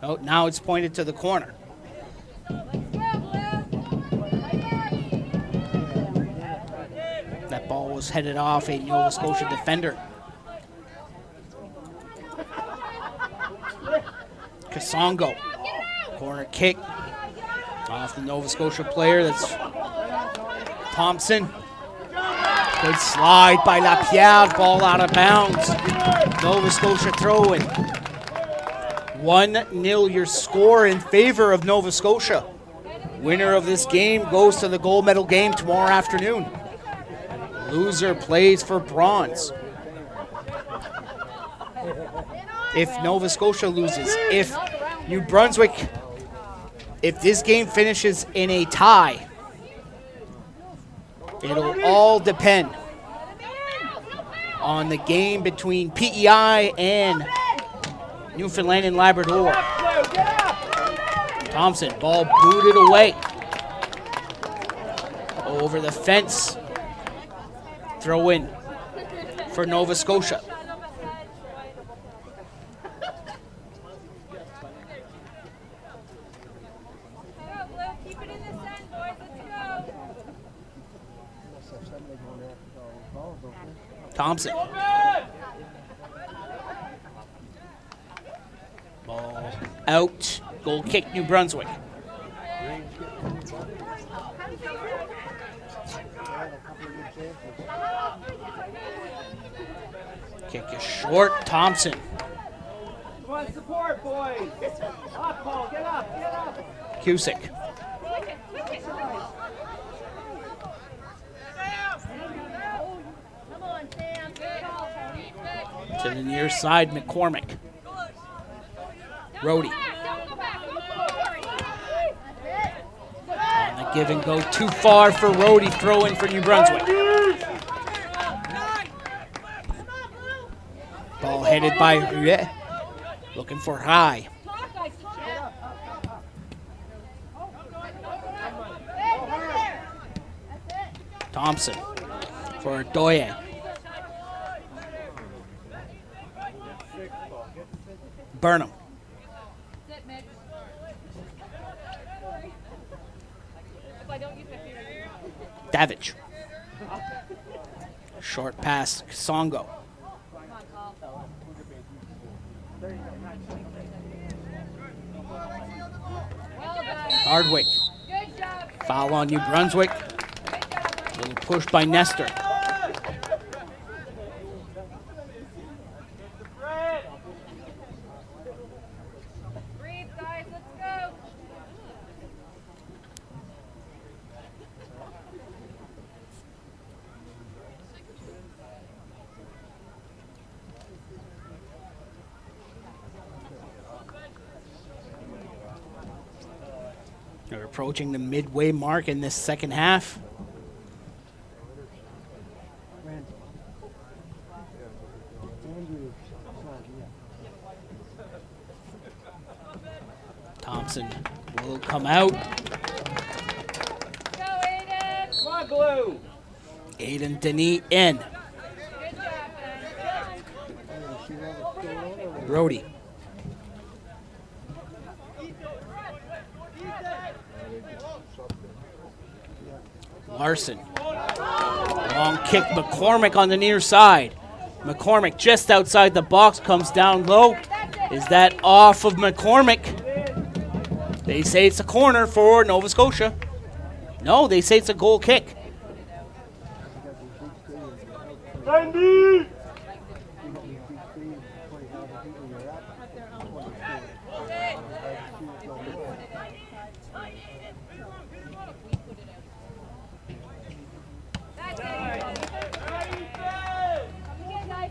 Oh, now it's pointed to the corner. That ball was headed off a Nova Scotia defender. Kasongo. Corner kick off the Nova Scotia player. That's Thompson. Good slide by Lapierre. Ball out of bounds. Nova Scotia throw-in. 1-0 your score in favor of Nova Scotia. Winner of this game goes to the gold medal game tomorrow afternoon. Loser plays for bronze. If Nova Scotia loses, if New Brunswick, if this game finishes in a tie, it'll all depend on the game between PEI and Newfoundland and Labrador. Thompson, ball booted away. Over the fence. Throw in for Nova Scotia. Keep it in the sun, boys. Let's go. Thompson. Ball out. Goal kick, New Brunswick. Kick is short. Thompson. Come on, support, boys. Up, Paul. Get up. Get up. Cusick. Come on, Sam. To the near side, McCormick. Rhodey. On the give and go, too far for Rhodey. Throw in for New Brunswick. Ball headed by Ruet. Looking for high. Thompson for Doyen. Burnham. Davidge. Short pass, Songo. Hardwick. Foul on New Brunswick. Little push by Nestor. Breathe, guys. Let's go. They're approaching the midway mark in this second half. Thompson will come out. Go, Aiden. Come on, Glue. Aiden Denis in. Good job, Ben. Brody. Larson. Long kick, McCormick on the near side. McCormick just outside the box, comes down low. Is that off of McCormick? They say it's a corner for Nova Scotia. No, they say it's a goal kick. Andy!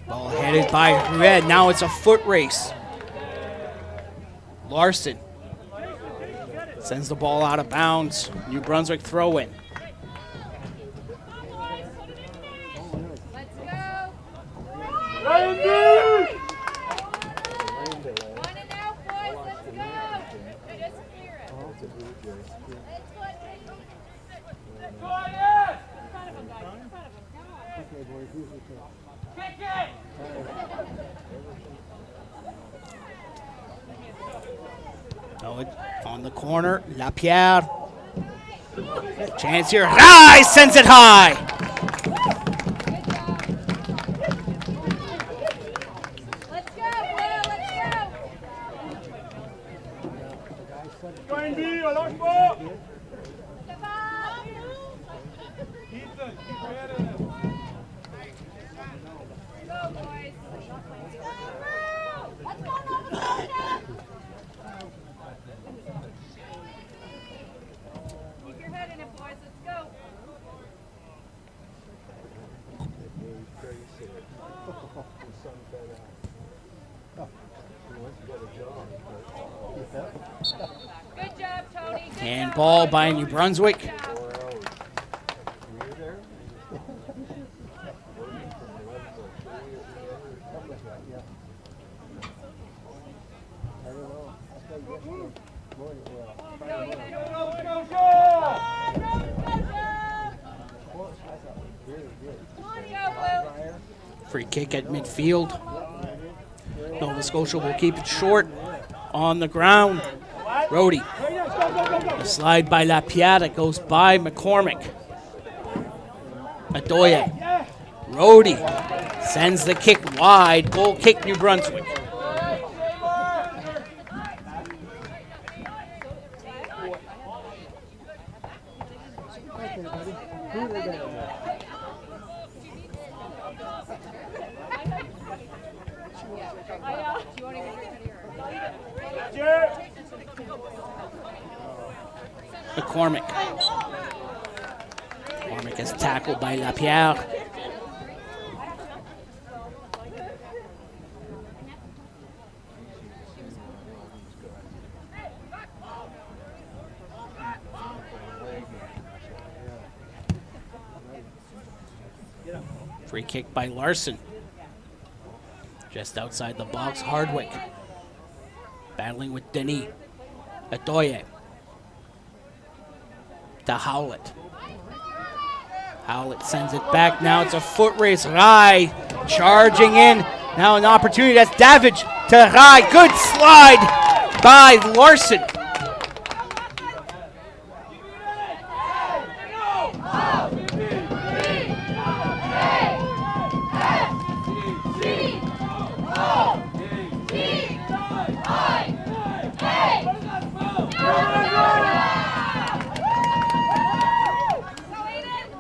Ball headed by Red. Now it's a foot race. Larson sends the ball out of bounds. New Brunswick throw in. Let's go. Andy! One and out, boys. Let's go. Just clear it. Let's go. Quiet! In front of him, guys. In front of him. Come on. Kick it! Oh, on the corner, Lapierre. Chance here. High! Sends it high. Let's go, Blue. Let's go. Good job, Tony. Good Handball by New Brunswick. job. Free kick at midfield. Nova Scotia will keep it short on the ground. Rhodey. A slide by Lapierre that goes by McCormick. Adoya. Rhodey sends the kick wide. Goal kick, New Brunswick. McCormick. McCormick is tackled by Lapierre. Free kick by Larson. Just outside the box, Hardwick. Battling with Denis. Adoye. To Howlett. Howlett sends it back. Now it's a foot race. Rai charging in. Now an opportunity. That's Davidge to Rai. Good slide by Larson.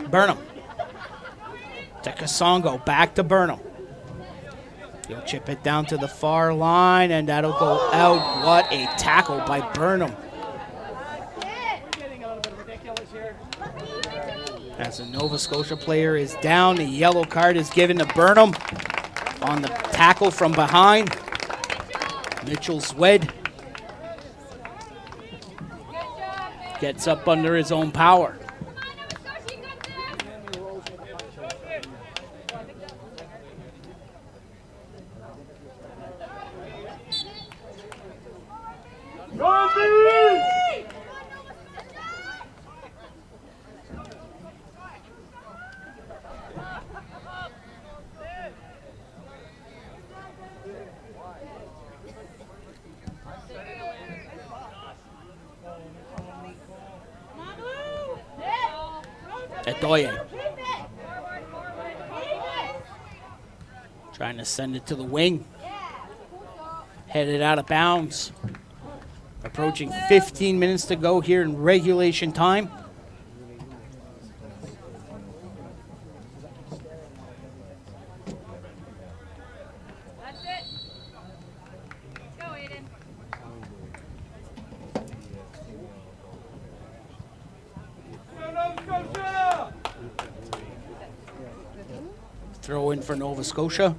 Burnham to Kasongo, back to Burnham. He'll chip it down to the far line, and that'll go out. What a tackle by Burnham. As a Nova Scotia player is down, the yellow card is given to Burnham on the tackle from behind. Mitchell Swed gets up under his own power. Adoye. Trying to send it to the wing. Headed out of bounds. Approaching 15 minutes to go here in regulation time. That's it. Let's go, Aiden. Throw in for Nova Scotia.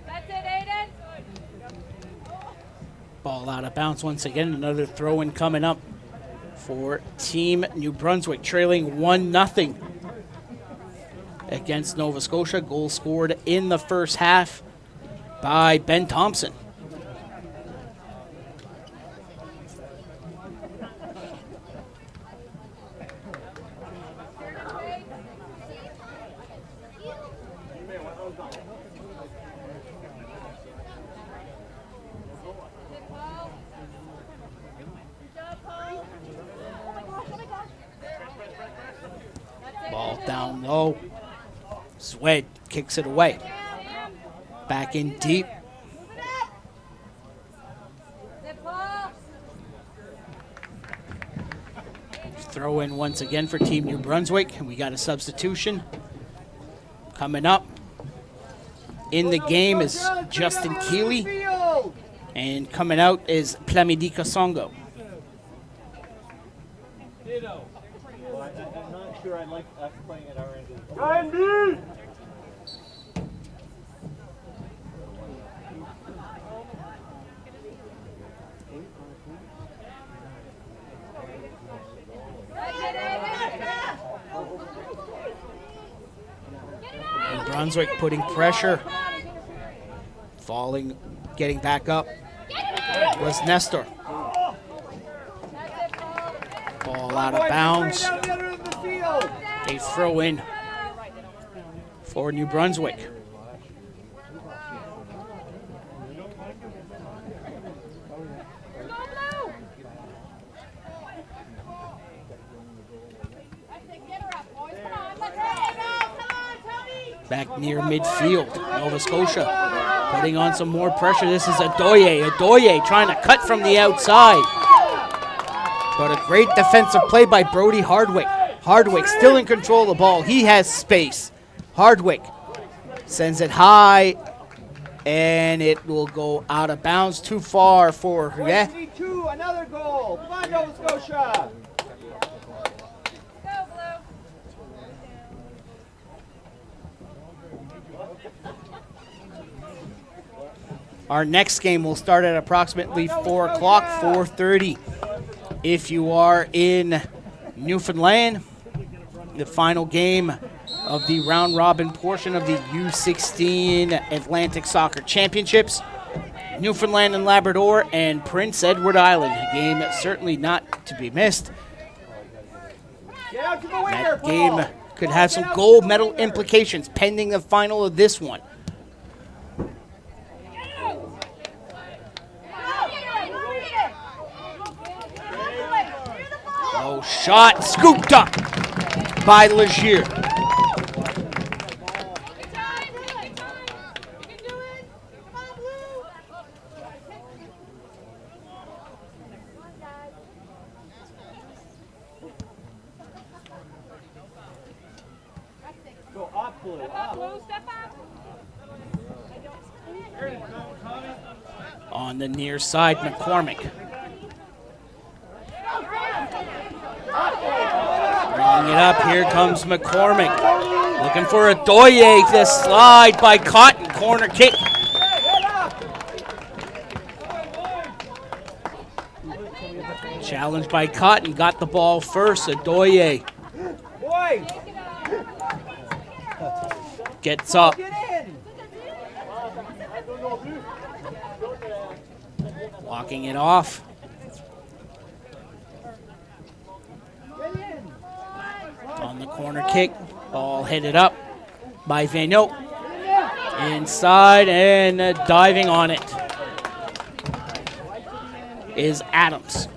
That's it, Aiden. Ball out of bounds once again. Another throw-in coming up for Team New Brunswick, trailing 1-0 against Nova Scotia. Goal scored in the first half by Ben Thompson. Ball down low. Swed kicks it away. Back in deep. Throw in once again for Team New Brunswick. We got a substitution coming up. In the game is Justin Keeley, and coming out is Plamidika Songo. Well, I'm not sure I like us playing at our end. And Brunswick putting pressure. Falling, getting back up was Nestor. Ball out of bounds. A throw in for New Brunswick. Back near midfield, Nova Scotia putting on some more pressure. This is Adoye. Adoye trying to cut from the outside. But a great defensive play by Brody Hardwick. Hardwick still in control of the ball. He has space. Hardwick sends it high, and it will go out of bounds. Too far for Huet. 22, another goal. Come on, Nova Scotia. Our next game will start at approximately 4 o'clock, 4:30. If you are in Newfoundland, the final game of the round-robin portion of the U16 Atlantic Soccer Championships, Newfoundland and Labrador and Prince Edward Island. A game certainly not to be missed. That game could have some gold medal implications pending the final of this one. Oh, shot scooped up by Legier. Go up, Blue, up. On the near side, McCormick. Bringing it up, here comes McCormick. Looking for a Doye, the slide by Cotton, corner kick. Challenged by Cotton, got the ball first, Adoye. Boy, Gets up, get in. walking it off. On the corner kick, ball headed up by Vigneault. Inside and diving on it is Adams.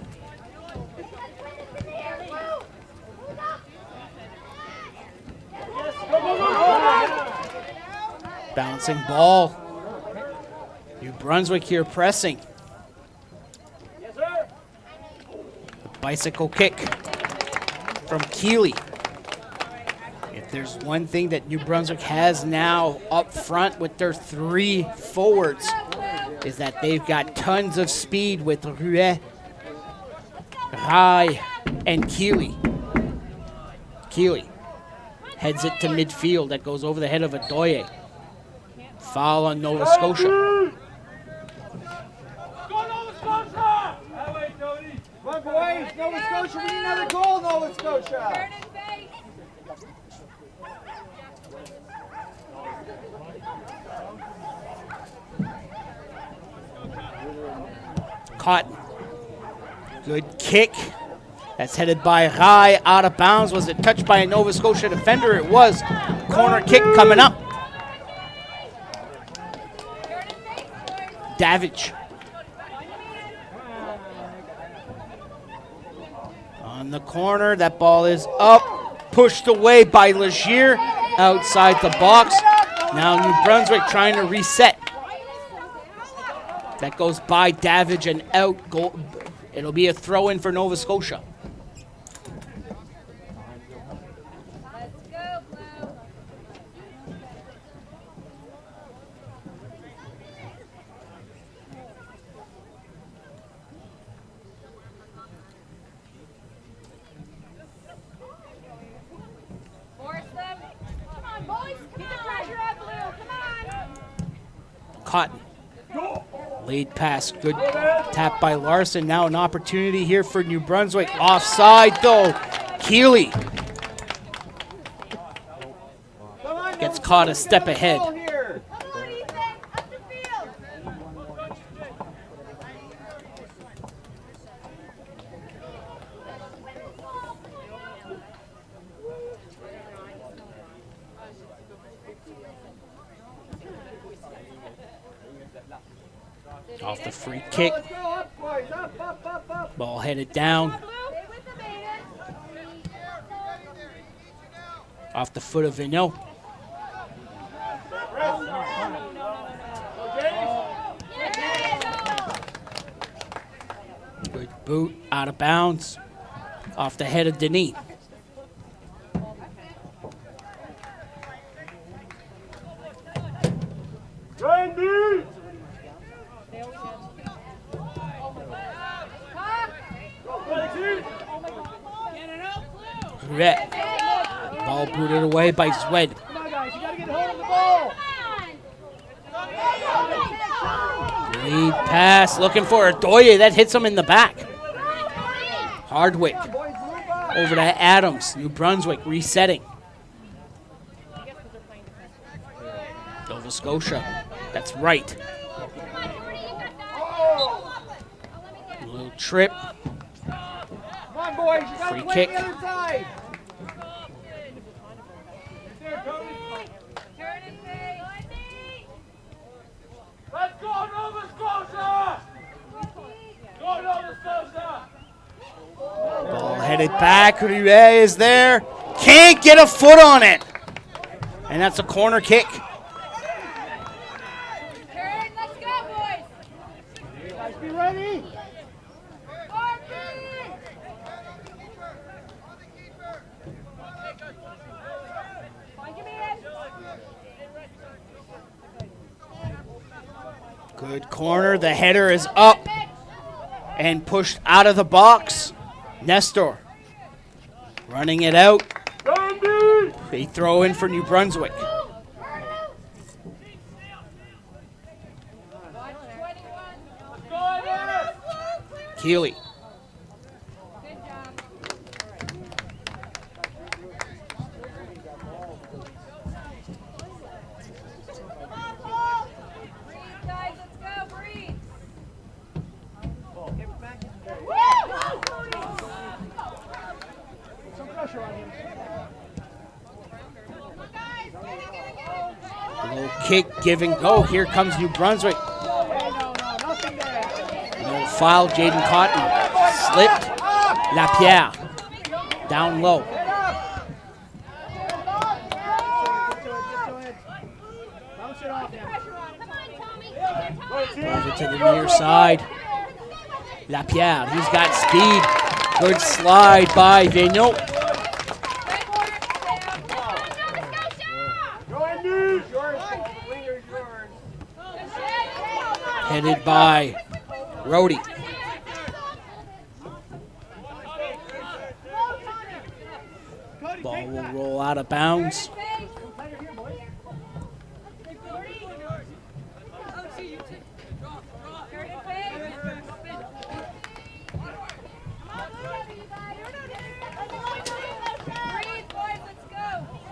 Bouncing ball. New Brunswick here pressing. Bicycle kick from Keeley. If there's one thing that New Brunswick has now up front with their 3 forwards, is that they've got tons of speed with Ruet, Rai, and Keeley. Keeley heads it to midfield. That goes over the head of Adoye. Foul on Nova Scotia. Go Nova Scotia! That way, Tony. Come on, boys. Nova Scotia, we need another goal, Nova Scotia. Cotton. Good kick. That's headed by Rai, out of bounds. Was it touched by a Nova Scotia defender? It was. Corner kick coming up. Davidge. On the corner, that ball is up. Pushed away by Legier outside the box. Now New Brunswick trying to reset. That goes by Davidge and out. Goal. It'll be a throw in for Nova Scotia. Let's go, Blue. Force them. Come on, boys. Keep the pressure up, Blue. Come on. Cotton. Lead pass, good tap by Larson. Now an opportunity here for New Brunswick. Offside though. Keeley gets caught a step ahead. Come on, Ethan. Up the field. Off the free kick. Let's go up, boys. Up. Ball headed down. Stay with the Maiden. Off the foot of Vigneault. Good boot, out of bounds. Off the head of Denis. Randy! Red. Ball booted away by Zwed. Come on, guys. You got to get hold of the ball. Lead pass, looking for Adoye. That hits him in the back. Hardwick Boys, move up. over to Adams. New Brunswick resetting. Nova Scotia. That's right. A little trip. Come on, boys. You got Free to play kick. the other side. Turn and face. Let's go, Nova Scotia! Go, Nova Scotia! Ball headed back. Ruet is there. Can't get a foot on it. And that's a corner kick. Turn. Let's go, boys. Guys, be ready. Find your man. Good corner. The header is up and pushed out of the box. Nestor running it out. Randy! They throw in for New Brunswick. Go, Dennis! Keeley. Good job. Breathe, guys. Let's go. Breathe. Some pressure on him. A little kick, give and go. Here comes New Brunswick. Hey, no, nothing there. No foul. Jaden Cotton slipped. Lapierre down low. Get up! Get to it. Bounce it off him. Over to the near side. Lapierre, he's got speed. Good slide by Vigneault. Go, Andy! Yours. Winger's yours. Headed by Rhodey. Ball will roll out of bounds.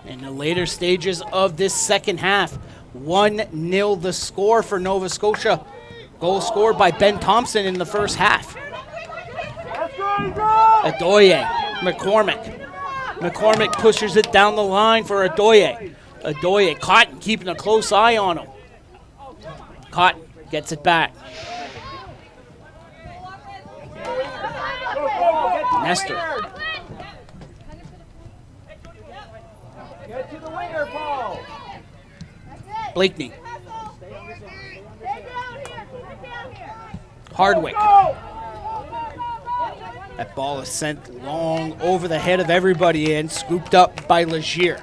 In the later stages of this second half, 1-0 the score for Nova Scotia. Goal scored by Ben Thompson in the first half. Let's go, go! Adoye, McCormick. McCormick pushes it down the line for Adoye. Adoye, Cotton keeping a close eye on him. Cotton gets it back. Nestor. Get to the winger, Paul. Blakeney. Stay down here. Hardwick. That ball is sent long over the head of everybody and scooped up by Legier.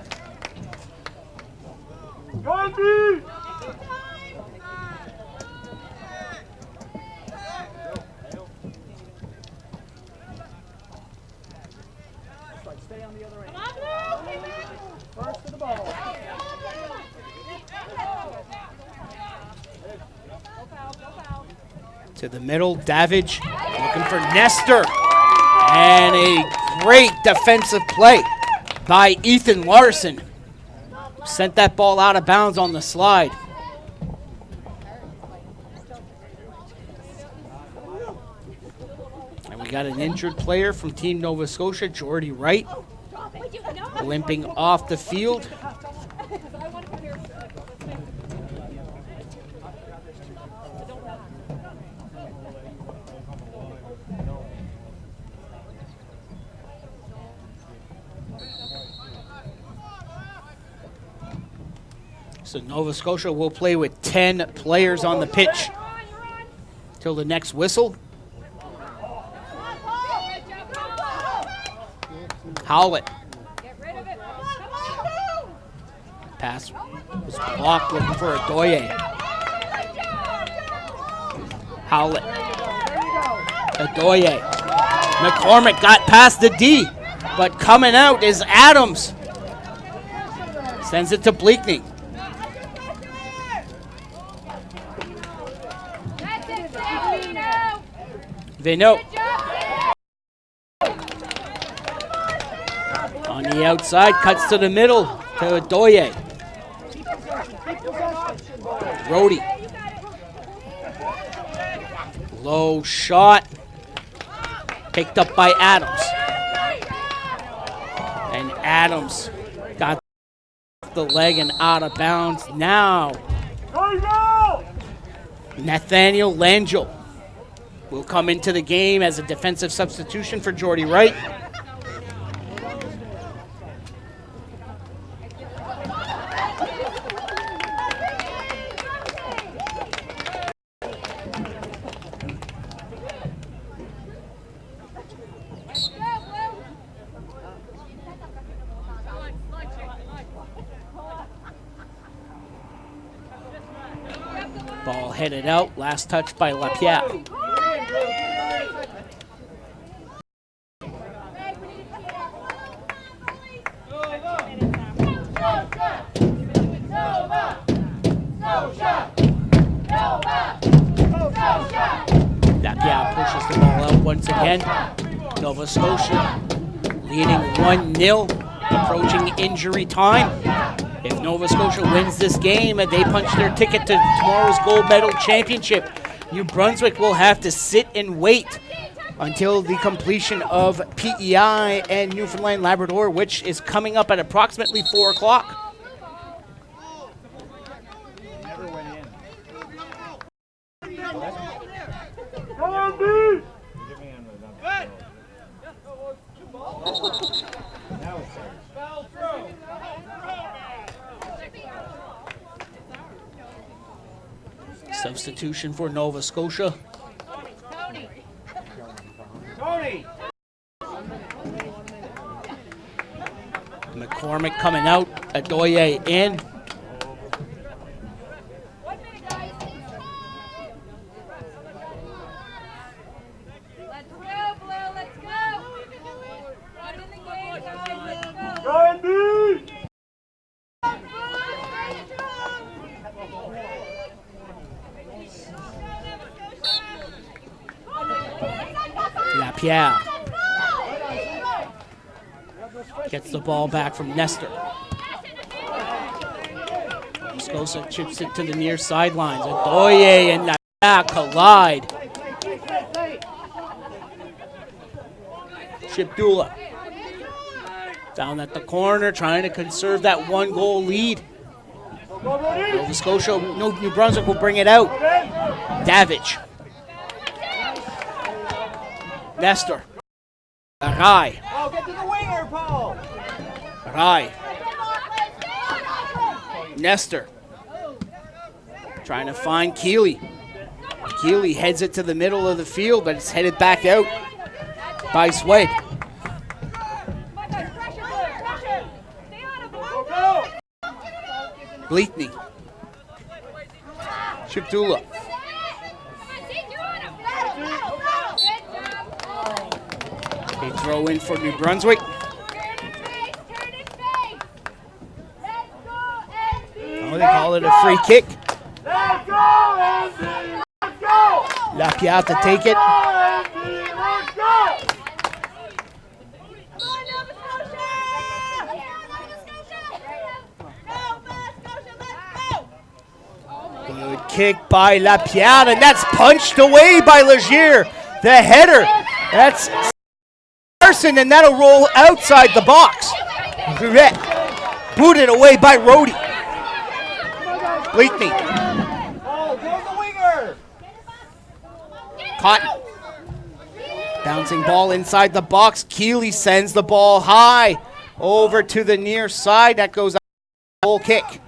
Stay on the other end. First to the ball. To the middle, Davidge looking for Nestor. And a great defensive play by Ethan Larson. Sent that ball out of bounds on the slide. And we got an injured player from Team Nova Scotia, Jordy Wright, limping off the field. So Nova Scotia will play with 10 players on the pitch till the next whistle. Howlett. Pass was blocked, looking for Adoye. Howlett. Adoye. McCormick got past the D, but coming out is Adams. Sends it to Bleakney. Vino. On the outside, cuts to the middle to Adoye. Rhodey. Low shot. Picked up by Adams. And Adams got the leg and out of bounds. Now, Nathaniel Langell will come into the game as a defensive substitution for Jordy Wright. Ball headed out, last touch by Lapierre. Lapierre pushes the ball out once again. Nova Scotia leading 1-0, approaching injury time. If Nova Scotia wins this game and they punch their ticket to tomorrow's gold medal championship, New Brunswick will have to sit and wait until the completion of PEI and Newfoundland Labrador, which is coming up at approximately 4 o'clock. Substitution for Nova Scotia. Tony! McCormick coming out, Adoye in. Lapierre gets the ball back from Nestor. Scotia chips it to the near sidelines. Adoye and Lapierre collide. Shipdula down at the corner, trying to conserve that 1-goal lead. Nova Scotia, New Brunswick will bring it out. Davidge. Nestor. Arai. Oh, get to the winger, Paul! Arai. Nestor. Trying to find Keeley. Keeley heads it to the middle of the field, but it's headed back out by Swed. Bleakney. Shiptula. They throw in for New Brunswick. Oh, they call it a free kick. Let's go, Andy! Let's go! Lapierre to take it. Let's go! Good kick by Lapierre, and that's punched away by Legier. The header. That's Larson, and that'll roll outside the box. Booted away by Rhodey. Bleakney. Oh, go the winger! Cotton. Bouncing ball inside the box. Keeley sends the ball high over to the near side. That goes out. Goal kick.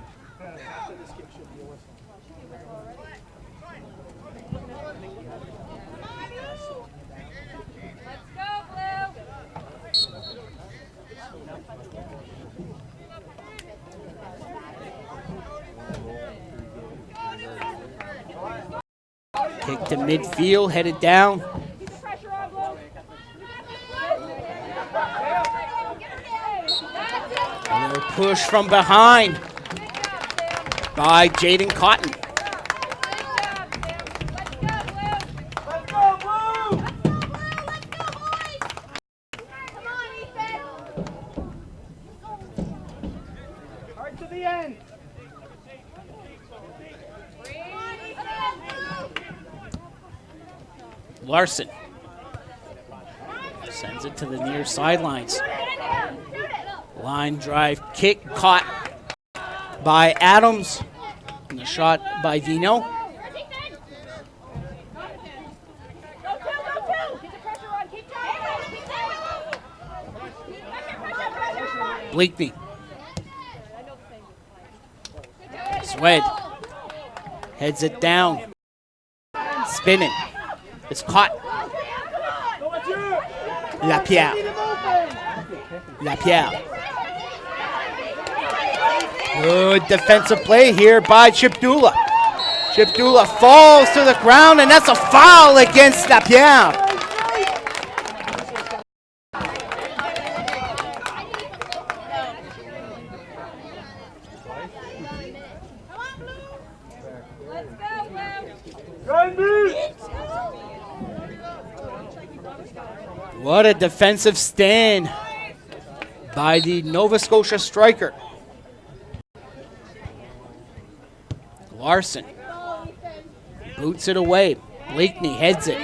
Kick to midfield, headed down. Another push from behind by Jaden Cotton. Let's go, Blue! Hard to the end. Larson sends it to the near sidelines. Line drive kick caught by Adams. And the shot by Vino. Bleakney. Swed heads it down. Spinning. It's caught. Lapierre. Lapierre. Good defensive play here by Chipdula. Chipdula falls to the ground, and that's a foul against Lapierre. What a defensive stand by the Nova Scotia striker. Larson boots it away. Bleakney heads it.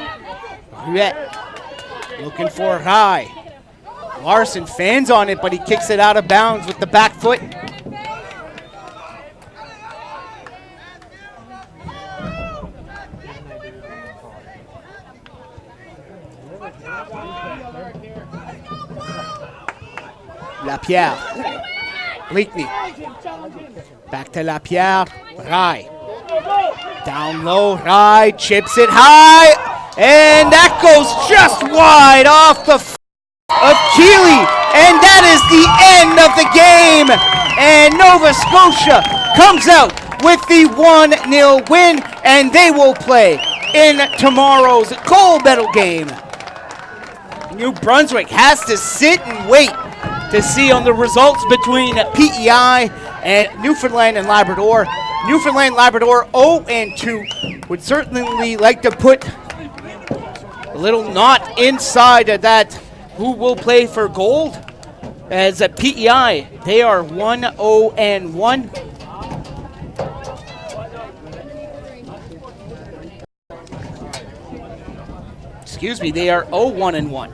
Looking for it high. Larson fans on it, but he kicks it out of bounds with the back foot. Lapierre. Bleakney. Back to Lapierre. Rai. Down low. Rai chips it high. And that goes just wide off the of Keeley. And that is the end of the game. And Nova Scotia comes out with the 1-0 win. And they will play in tomorrow's gold medal game. New Brunswick has to sit and wait to see on the results between PEI and Newfoundland and Labrador. Newfoundland Labrador 0-2 would certainly like to put a little knot inside of that who will play for gold. As at PEI, they are 1-0-1. Excuse me, they are 0-1-1.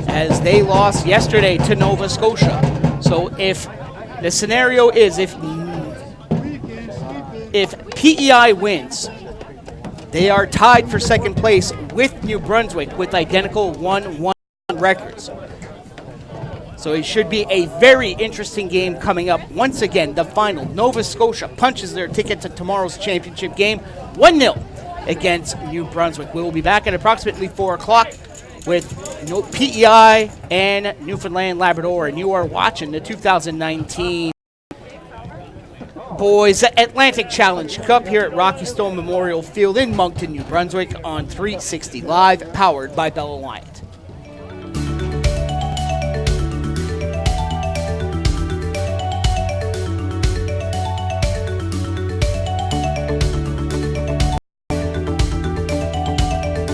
As they lost yesterday to Nova Scotia. So if the scenario is if PEI wins, they are tied for second place with New Brunswick with identical 1-1 records. So it should be a very interesting game coming up. Once again, the final. Nova Scotia punches their ticket to tomorrow's championship game 1-0 against New Brunswick. We will be back at approximately 4 o'clock with PEI and Newfoundland Labrador, and you are watching the 2019 Boys Atlantic Challenge Cup here at Rocky Stone Memorial Field in Moncton, New Brunswick on 360 Live, powered by Bell Alliant.